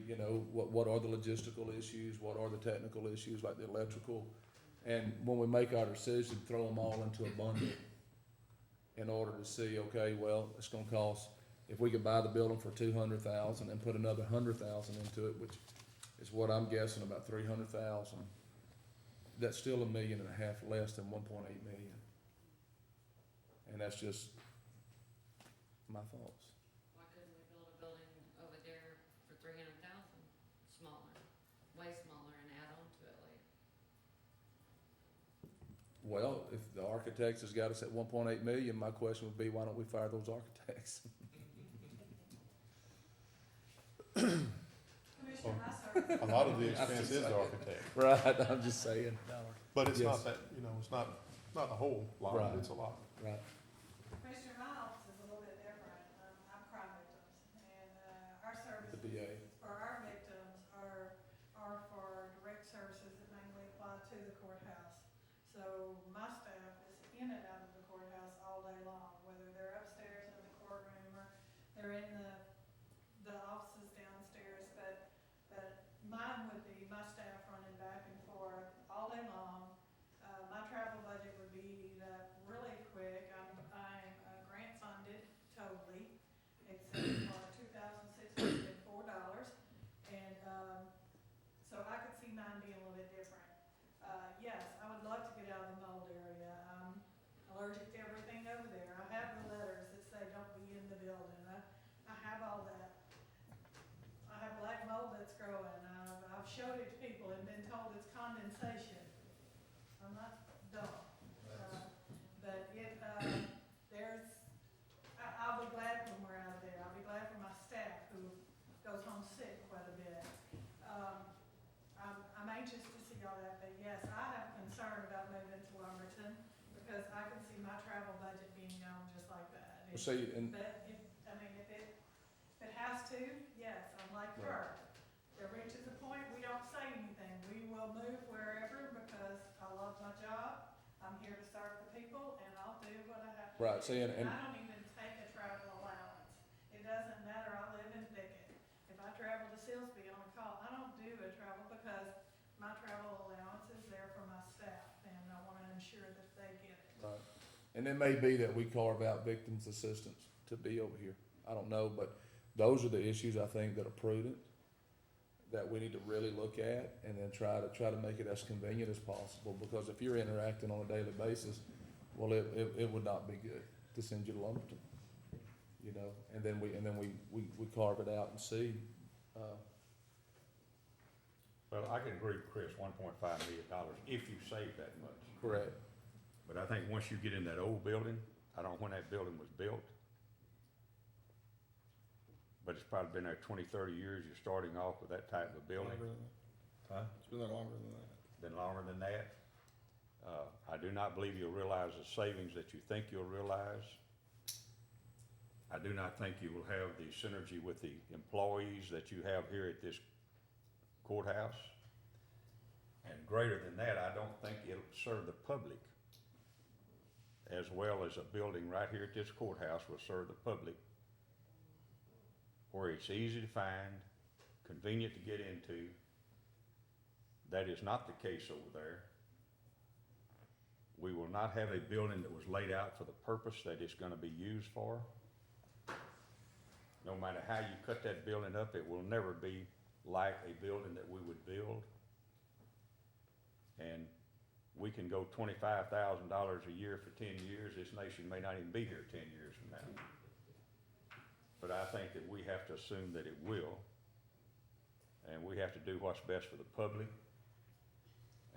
Speaker 11: what are the logistical issues, what are the technical issues, like the electrical, and when we make our decision, throw them all into a bundle in order to see, okay, well, it's gonna cost, if we could buy the building for 200,000 and put another 100,000 into it, which is what I'm guessing, about 300,000, that's still $1.5 million less than 1.8 million. And that's just, my thoughts.
Speaker 12: Why couldn't we build a building over there for 300,000, smaller, way smaller, and add on to it later?
Speaker 11: Well, if the architects has got us at 1.8 million, my question would be, why don't we fire those architects?
Speaker 10: Commissioner, my service.
Speaker 1: A lot of the expense is the architect,
Speaker 11: Right, I'm just saying.
Speaker 1: but it's not
Speaker 11: Yes.
Speaker 1: that, it's not a whole lot,
Speaker 11: Right.
Speaker 1: it's a lot.
Speaker 11: Right.
Speaker 10: Commissioner, my office is a little bit different. I'm crime victims, and, our
Speaker 11: The
Speaker 10: services
Speaker 11: BA.
Speaker 10: for our victims are for direct services that mainly apply to the courthouse. So my staff is in and out of the courthouse all day long, whether they're upstairs in the courtroom or they're in the offices downstairs, but mine would be my staff running back and forth all day long. My travel budget would be eaten up really quick. I'm grant funded totally, except for $2,604. And, so I could see mine being a little bit different. Yes, I would love to get out of the mold area. I'm allergic to everything over there. I have the letters that say don't be in the building. I have all that. I have black mold that's growing. I've showed it to people and been told it's condensation. I'm not dumb. But I'll be glad when we're out there. I'll be glad for my staff who goes home sick quite a bit. I'm anxious to see all that, but yes, I have concern about moving to Lumberton because I can see my travel budget being gone just like that.
Speaker 11: Well, see, and
Speaker 10: But if it has to, yes, I'm like her. It reaches a point, we don't say anything. We will move wherever because I love my job. I'm here to serve the people and I'll do what I have to do.
Speaker 11: Right, see, and
Speaker 10: I don't even take a travel allowance. It doesn't matter, I live in Thicket. If I travel to Silsbee on a call, I don't do a travel because my travel allowance is there for my staff and I wanna ensure that they get it.
Speaker 11: right. And it may be that we carve out victims' assistance to be over here. I don't know, but those are the issues I think that are prudent, that we need to really look at and then try to make it as convenient as possible. Because if you're interacting on a daily basis, well, it would not be good to send you to Lumberton, and then we carve it out and see.
Speaker 2: Well, I can agree with Chris, $1.5 million, if you save that much.
Speaker 11: Correct.
Speaker 2: But I think once you get in that old building, I don't know when that building was built, but it's probably been there 20, 30 years, you're starting off with that type of building.
Speaker 4: Longer than that.
Speaker 2: Huh?
Speaker 4: It's been there longer than that.
Speaker 2: Been longer than that. I do not believe you'll realize the savings that you think you'll realize. I do not think you will have the synergy with the employees that you have here at this courthouse. And greater than that, I don't think it'll serve the public as well as a building right here at this courthouse will serve the public, where it's easy to find, convenient to get into. That is not the case over there. We will not have a building that was laid out for the purpose that it's gonna be used for. No matter how you cut that building up, it will never be like a building that we would build. And we can go $25,000 a year for 10 years, this nation may not even be here 10 years from now. But I think that we have to assume that it will, and we have to do what's best for the public.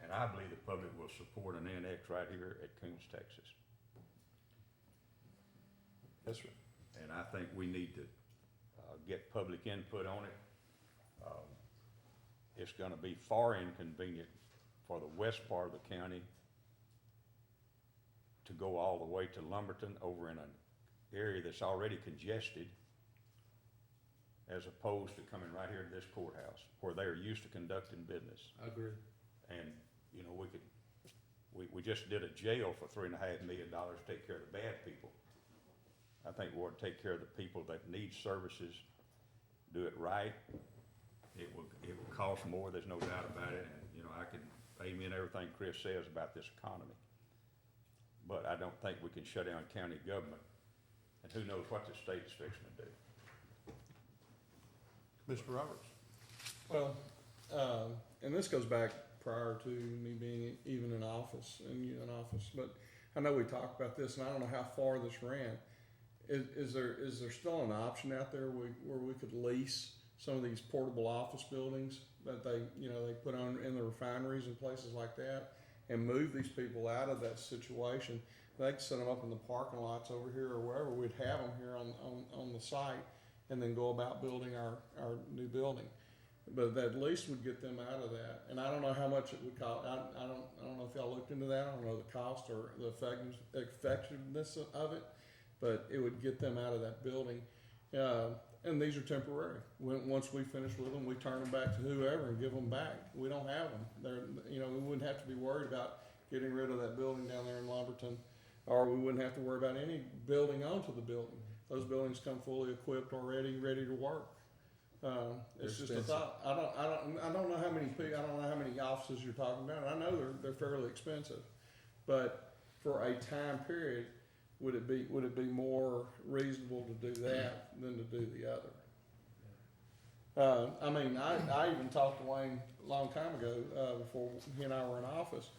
Speaker 2: And I believe the public will support an annex right here at Coons, Texas.
Speaker 1: Yes, sir.
Speaker 2: And I think we need to get public input on it. It's gonna be far inconvenient for the west part of the county to go all the way to Lumberton over in an area that's already congested, as opposed to coming right here to this courthouse where they are used to conducting business.
Speaker 11: I agree.
Speaker 2: And, we just did a jail for $3.5 million to take care of the bad people. I think we ought to take care of the people that need services, do it right. It will cost more, there's no doubt about it, and, I can amen everything Chris says about this economy. But I don't think we can shut down county government, and who knows what the state is fixing to do.
Speaker 1: Mr. Roberts?
Speaker 4: Well, and this goes back prior to me being even in office, but I know we talked about this, and I don't know how far this ran. is there still an option out there where we could lease some of these portable office buildings that they put on in the refineries and places like that, and move these people out of that situation? They could set them up in the parking lots over here or wherever. We'd have them here on the site, and then go about building our new building. But that at least would get them out of that. And I don't know how much it would cost. I don't know if y'all looked into that. I don't know the cost or the effectiveness of it, but it would get them out of that building. And these are temporary. Once we finish with them, we turn them back to whoever and give them back. We don't have them. We wouldn't have to be worried about getting rid of that building down there in Lumberton, or we wouldn't have to worry about any building onto the building. Those buildings come fully equipped already, ready to work. It's just a thought. I don't know how many people, I don't know how many offices you're talking about. I know they're fairly expensive, but for a time period, would it be more reasonable to do that than to do the other? I even talked to Wayne a long time ago, before he and I were in office.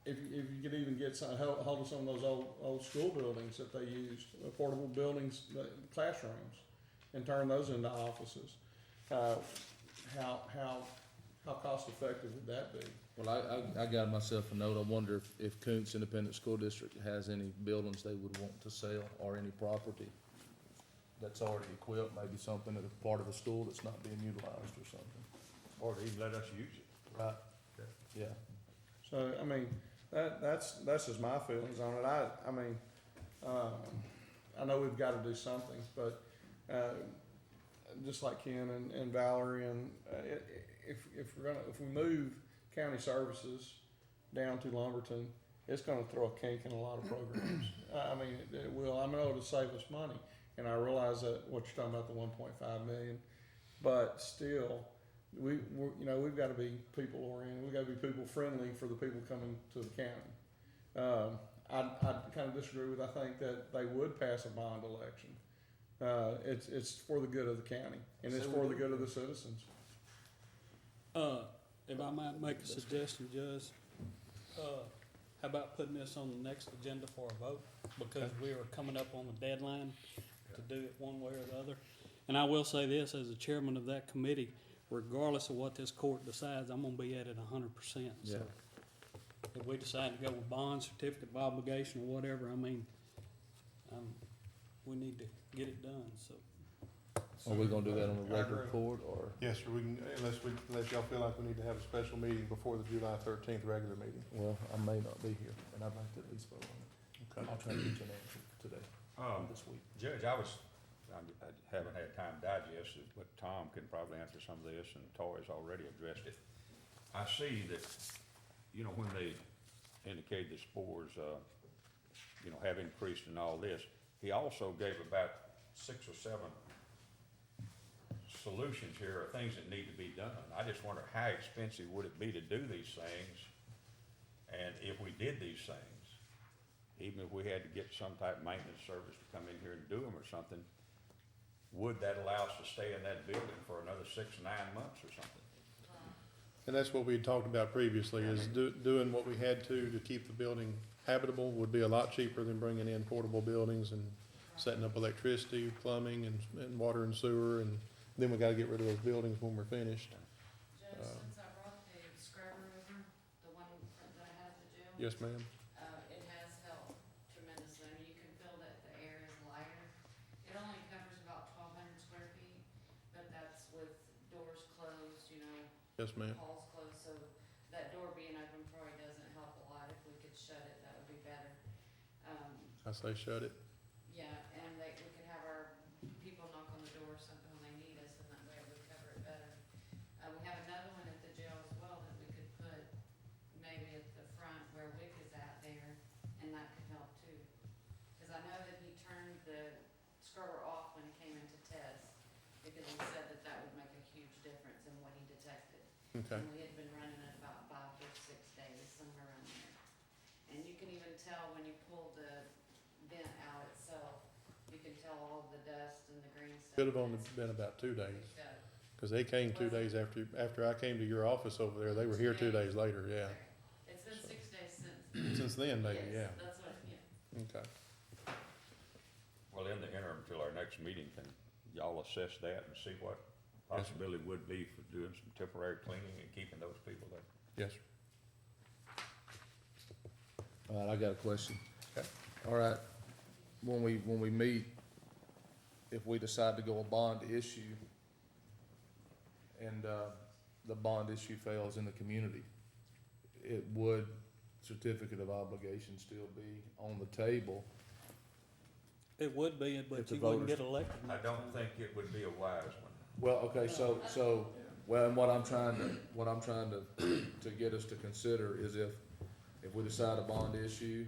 Speaker 4: If you could even get hold of some of those old school buildings that they used, portable buildings, classrooms, and turn those into offices, how cost effective would that be?
Speaker 11: Well, I got myself a note. I wonder if Koontz Independent School District has any buildings they would want to sell, or any property that's already equipped, maybe something that's part of the school that's not being utilized or something.
Speaker 2: Or they even let us use it.
Speaker 11: Right. Yeah.
Speaker 4: So, that's just my feelings on it. I know we've gotta do something, but, just like Ken and Valerie, and, if we move county services down to Lumberton, it's gonna throw a kink in a lot of programs. It will. I know it'll save us money, and I realize that what you're talking about, the 1.5 million, but still, we've gotta be people oriented. We've gotta be people friendly for the people coming to the county. I kind of disagree with, I think that they would pass a bond election. It's for the good of the county, and it's for the good of the citizens.
Speaker 6: If I might make a suggestion, Judge, how about putting this on the next agenda for a vote? Because we are coming up on the deadline to do it one way or the other. And I will say this, as the chairman of that committee, regardless of what this court decides, I'm gonna be at it 100%. So if we decide to go with bond, certificate of obligation, or whatever, we need to get it done, so.
Speaker 11: Are we gonna do that on a
Speaker 1: I
Speaker 11: regular
Speaker 1: agree.
Speaker 11: court, or?
Speaker 1: Yes, sir, unless y'all feel like we need to have a special meeting before the July 13th regular meeting.
Speaker 11: Well, I may not be here, and I'd like to at least vote on it.
Speaker 1: Okay.
Speaker 11: I'll try to get you an answer today, this week.
Speaker 2: Judge, I haven't had time to digest it, but Tom can probably answer some of this, and Tori's already addressed it. I see that, when they indicated the spores, have increased and all this, he also gave about 6 or 7 solutions here, or things that need to be done. I just wonder, how expensive would it be to do these things? And if we did these things, even if we had to get some type of maintenance service to come in here and do them or something, would that allow us to stay in that building for another 6, 9 months or something?
Speaker 1: And that's what we had talked about previously, is doing what we had to keep the building habitable would be a lot cheaper than bringing in portable buildings and setting up electricity, plumbing, and water and sewer, and then we gotta get rid of those buildings when we're finished.
Speaker 12: Judge, since I brought the scrubber over, the one that has the gym,
Speaker 1: Yes, ma'am?
Speaker 12: it has helped tremendously. You can feel that the air is lighter. It only covers about 1,200 square feet, but that's with doors closed,
Speaker 1: Yes, ma'am.
Speaker 12: halls closed, so that door being open probably doesn't help a lot. If we could shut it, that would be better.
Speaker 1: I say shut it.
Speaker 12: Yeah, and we could have our people knock on the door or something when they need us, and that way it would cover it better. We have another one at the jail as well that we could put maybe at the front where Wick is at there, and that could help too. Cause I know that he turned the scrubber off when it came into test, because he said that that would make a huge difference in what he detected.
Speaker 1: Okay.
Speaker 12: And we had been running it about 5 or 6 days, somewhere around there. And you can even tell when you pull the vent out itself, you can tell all the dust and the green stuff.
Speaker 1: Could have only been about 2 days, cause they came 2 days after I came to your office over there. They were here 2 days later, yeah.
Speaker 12: It's been 6 days since.
Speaker 1: Since then, maybe,
Speaker 12: Yes,
Speaker 1: yeah.
Speaker 12: that's what, yeah.
Speaker 1: Okay.
Speaker 2: Well, in the interim, till our next meeting, can y'all assess that and see what possibility would be for doing some temporary cleaning and keeping those people there?
Speaker 1: Yes, sir.
Speaker 11: All right, I got a question.
Speaker 1: Okay.
Speaker 11: All right, when we meet, if we decide to go a bond issue and, the bond issue fails in the community, it would certificate of obligation still be on the table?
Speaker 6: It would be,
Speaker 11: If
Speaker 6: but
Speaker 11: the
Speaker 6: you wouldn't
Speaker 11: voters-
Speaker 6: get elected.
Speaker 2: I don't think it would be a wise one.
Speaker 11: Well, okay, well, and what I'm trying to get us to consider is if we decide a bond issue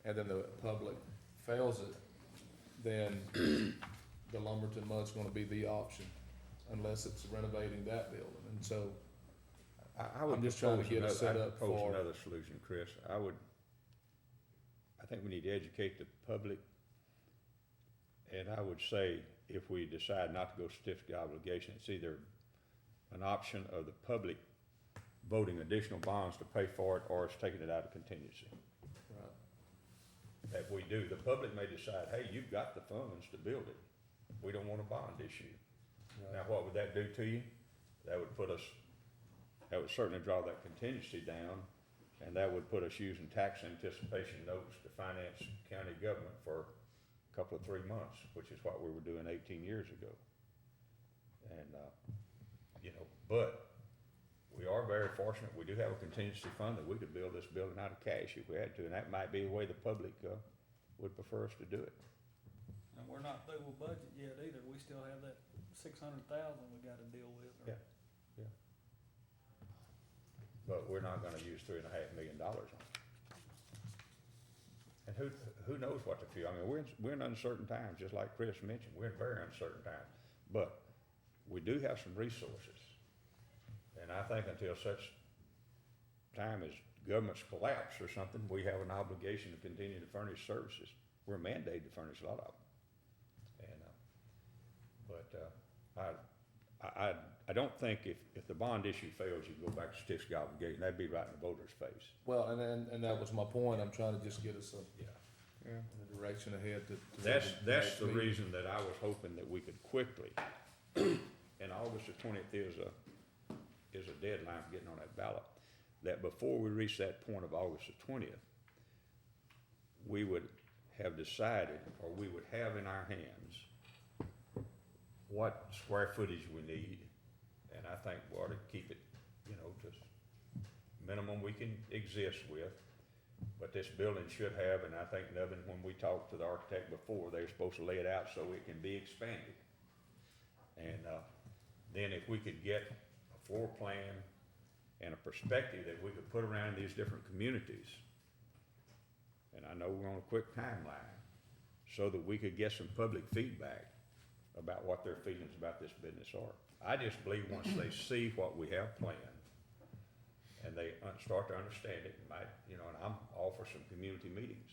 Speaker 11: and then the public fails it, then the Lumberton mud's gonna be the option unless it's renovating that building. And so,
Speaker 2: I would
Speaker 11: I'm just trying to
Speaker 2: propose
Speaker 11: get us
Speaker 2: another-
Speaker 11: set
Speaker 2: I'd
Speaker 11: up
Speaker 2: propose
Speaker 11: for-
Speaker 2: another solution, Chris. I think we need to educate the public. And I would say, if we decide not to go certificate of obligation, it's either an option of the public voting additional bonds to pay for it, or it's taking it out of contingency.
Speaker 11: right,
Speaker 2: If we do, the public may decide, hey, you've got the funds to build it. We don't want a bond issue. Now,
Speaker 11: right.
Speaker 2: what would that do to you? That would certainly draw that contingency down, and that would put us using tax anticipation notes to finance county government for a couple of 3 months, which is what we were doing 18 years ago. And, but we are very fortunate. We do have a contingency fund that we could build this building out of cash if we had to, and that might be the way the public, would prefer us to do it.
Speaker 6: And we're not through with budget yet either. We still have that 600,000 we gotta deal with.
Speaker 2: Yeah. But we're not gonna use $3.5 million on it. And who knows what the future, I mean, we're in uncertain times, just like Chris mentioned, we're in very uncertain times. But we do have some resources. And I think until such time as governments collapse or something, we have an obligation to continue to furnish services. We're mandated to furnish a lot of them. And, I don't think if the bond issue fails, you go back to certificate of obligation. That'd be right in the voter's face.
Speaker 11: Well, and that was my point. I'm trying to just get us
Speaker 2: Yeah.
Speaker 11: in a direction ahead to.
Speaker 2: That's the reason that I was hoping that we could quickly, and August the 20th is a deadline for getting on that ballot, that before we reach that point of August the 20th, we would have decided, or we would have in our hands, what square footage we need, and I think we ought to keep it, just minimum we can exist with. But this building should have, and I think Nubbin, when we talked to the architect before, they were supposed to lay it out so it can be expanded. And, then if we could get a floor plan and a perspective that we could put around these different communities, and I know we're on a quick timeline, so that we could get some public feedback about what their feelings about this business are. I just believe once they see what we have planned, and they start to understand it, and I'm all for some community meetings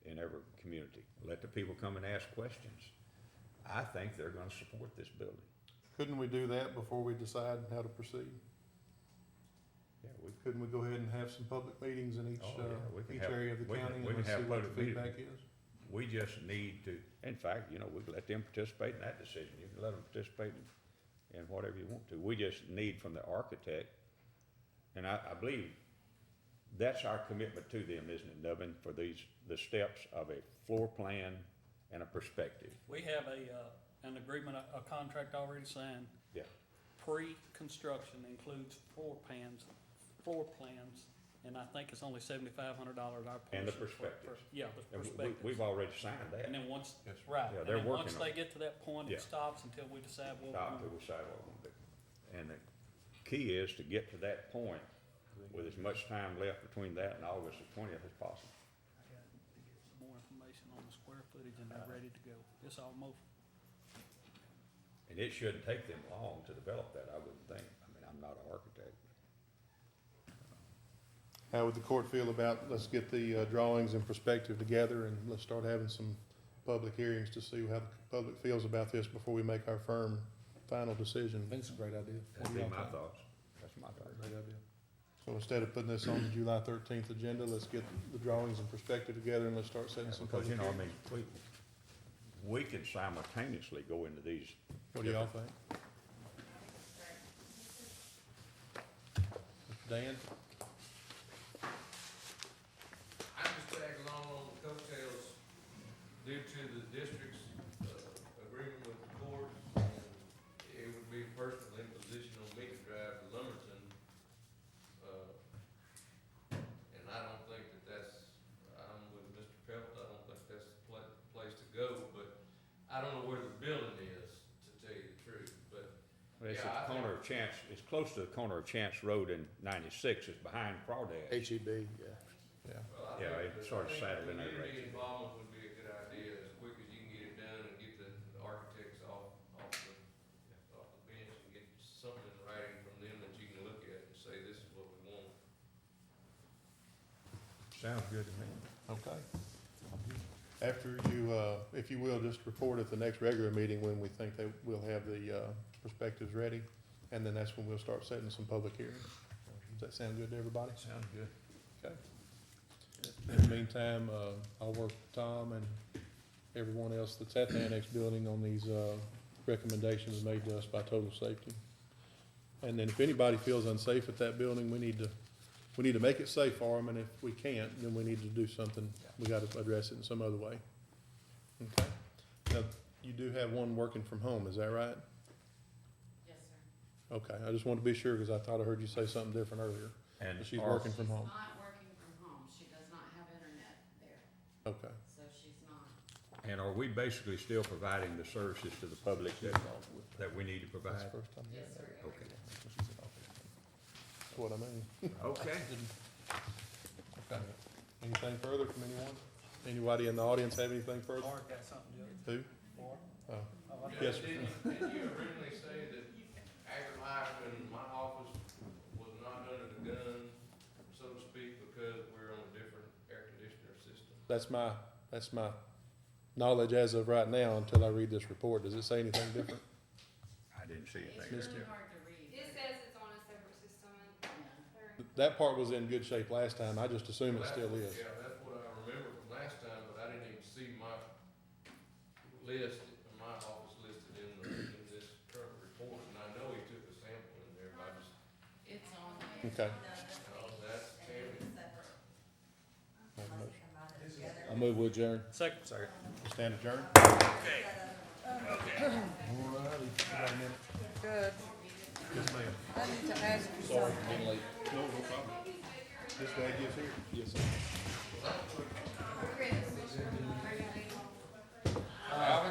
Speaker 2: in every community. Let the people come and ask questions. I think they're gonna support this building.
Speaker 1: Couldn't we do that before we decide how to proceed?
Speaker 2: Yeah,
Speaker 1: Couldn't we go ahead and have some public meetings in each,
Speaker 2: we can
Speaker 1: each
Speaker 2: have-
Speaker 1: area of the
Speaker 2: we can-
Speaker 1: county
Speaker 2: we
Speaker 1: and
Speaker 2: can
Speaker 1: let's
Speaker 2: have
Speaker 1: see what the
Speaker 2: public meetings.
Speaker 1: feedback is?
Speaker 2: We just need to, in fact, we can let them participate in that decision. You can let them participate in whatever you want to. We just need from the architect, and I believe that's our commitment to them, isn't it, Nubbin, for the steps of a floor plan and a perspective.
Speaker 6: We have an agreement, a contract already signed.
Speaker 2: Yeah.
Speaker 6: Pre-construction includes floor plans, and I think it's only $7,500 our portion.
Speaker 2: And the
Speaker 6: for-
Speaker 2: perspectives.
Speaker 6: Yeah, the
Speaker 2: And
Speaker 6: perspectives.
Speaker 2: we've already signed that.
Speaker 6: And then once,
Speaker 1: Yes, sir.
Speaker 6: right,
Speaker 2: Yeah,
Speaker 6: and
Speaker 2: they're
Speaker 6: then
Speaker 2: working
Speaker 6: once
Speaker 2: on
Speaker 6: they
Speaker 2: it.
Speaker 6: get to that point,
Speaker 2: Yeah.
Speaker 6: it stops until we decide what we're
Speaker 2: Stop
Speaker 6: gonna
Speaker 2: to
Speaker 6: do.
Speaker 2: decide what we're gonna do. And the key is to get to that point with as much time left between that and August the 20th as possible.
Speaker 6: I got to get some more information on the square footage and they're ready to go. It's almost,
Speaker 2: And it shouldn't take them long to develop that, I wouldn't think. I mean, I'm not an architect.
Speaker 1: How would the court feel about, let's get the drawings and perspective together and let's start having some public hearings to see how the public feels about this before we make our firm final decision.
Speaker 11: I think it's a great idea.
Speaker 2: That'd be my thoughts. That's my thoughts.
Speaker 11: Great idea.
Speaker 1: So instead of putting this on the July 13th agenda, let's get the drawings and perspective together and let's start setting some
Speaker 2: Because,
Speaker 1: public
Speaker 2: I
Speaker 1: hearings.
Speaker 2: mean, we can simultaneously go into these.
Speaker 1: What do y'all think? Dan?
Speaker 3: I just tag along on the coattails due to the district's, agreement with the court. And it would be a personal imposition on me to drive to Lumberton. And I don't think I'm with Mr. Pelt, I don't think that's the place to go, but I don't know where the building is, to tell you the truth, but
Speaker 2: It's
Speaker 3: Yeah,
Speaker 2: at the
Speaker 3: I
Speaker 2: corner of Chance, it's close to the corner of Chance Road and 96, it's behind Crawdad.
Speaker 11: HEB, yeah.
Speaker 3: Well, I
Speaker 2: Yeah,
Speaker 3: think
Speaker 2: it sort of settled in that
Speaker 3: community
Speaker 2: direction.
Speaker 3: involvement would be a good idea, as quick as you can get it done and get the architects off the bench and get something in writing from them that you can look at and say, this is what we want.
Speaker 2: Sounds good to me.
Speaker 1: Okay. After you, if you will, just report at the next regular meeting when we think that we'll have the perspectives ready, and then that's when we'll start setting some public hearings. Does that sound good to everybody?
Speaker 2: Sounds good.
Speaker 1: Okay. In the meantime, I'll work with Tom and everyone else that's at the annex building on these recommendations made to us by Total Safety. And then if anybody feels unsafe at that building, we need to make it safe for them, and if we can't, then we need to do something. We gotta address it in some other way. Okay? Now, you do have one working from home, is that right?
Speaker 12: Yes, sir.
Speaker 1: Okay, I just wanted to be sure, because I thought I heard you say something different earlier.
Speaker 2: And
Speaker 1: But she's
Speaker 2: are-
Speaker 1: working from home.
Speaker 12: She's not working from home. She does not have internet there,
Speaker 1: Okay.
Speaker 12: so she's not.
Speaker 2: And are we basically still providing the services to the public that we need to
Speaker 1: That's
Speaker 2: provide?
Speaker 1: the first time
Speaker 12: Yes,
Speaker 1: hearing
Speaker 12: sir.
Speaker 2: Okay.
Speaker 1: That's what I mean.
Speaker 2: Okay.
Speaker 1: Okay. Anything further from anyone? Anybody in the audience have anything further?
Speaker 6: Mark got something,
Speaker 1: Who?
Speaker 6: Judge.
Speaker 1: Oh,
Speaker 6: Oh,
Speaker 1: yes, sir.
Speaker 3: Didn't you originally say that AgriLife and my office was not under the gun, so to speak, because we're on a different air conditioner system?
Speaker 1: That's my knowledge as of right now until I read this report. Does it say anything different?
Speaker 2: I didn't see
Speaker 12: It's
Speaker 2: anything.
Speaker 12: really hard to read.
Speaker 10: It says it's on a separate system and
Speaker 1: That part was in good shape last time. I just assume it still is.
Speaker 3: Yeah, that's what I remember from last time, but I didn't even see my list, my office listed in this current report, and I know he took a sample in there, but I just,
Speaker 12: It's on
Speaker 1: Okay.
Speaker 3: that's Tammy.
Speaker 11: I move with adjourn.
Speaker 6: Second.
Speaker 1: Stand adjourned.
Speaker 7: Good.
Speaker 1: Yes, ma'am.
Speaker 7: I need to ask you
Speaker 1: Sorry,
Speaker 7: something.
Speaker 1: being late. No, no problem. This way gives here? Yes, sir.
Speaker 3: Alvin,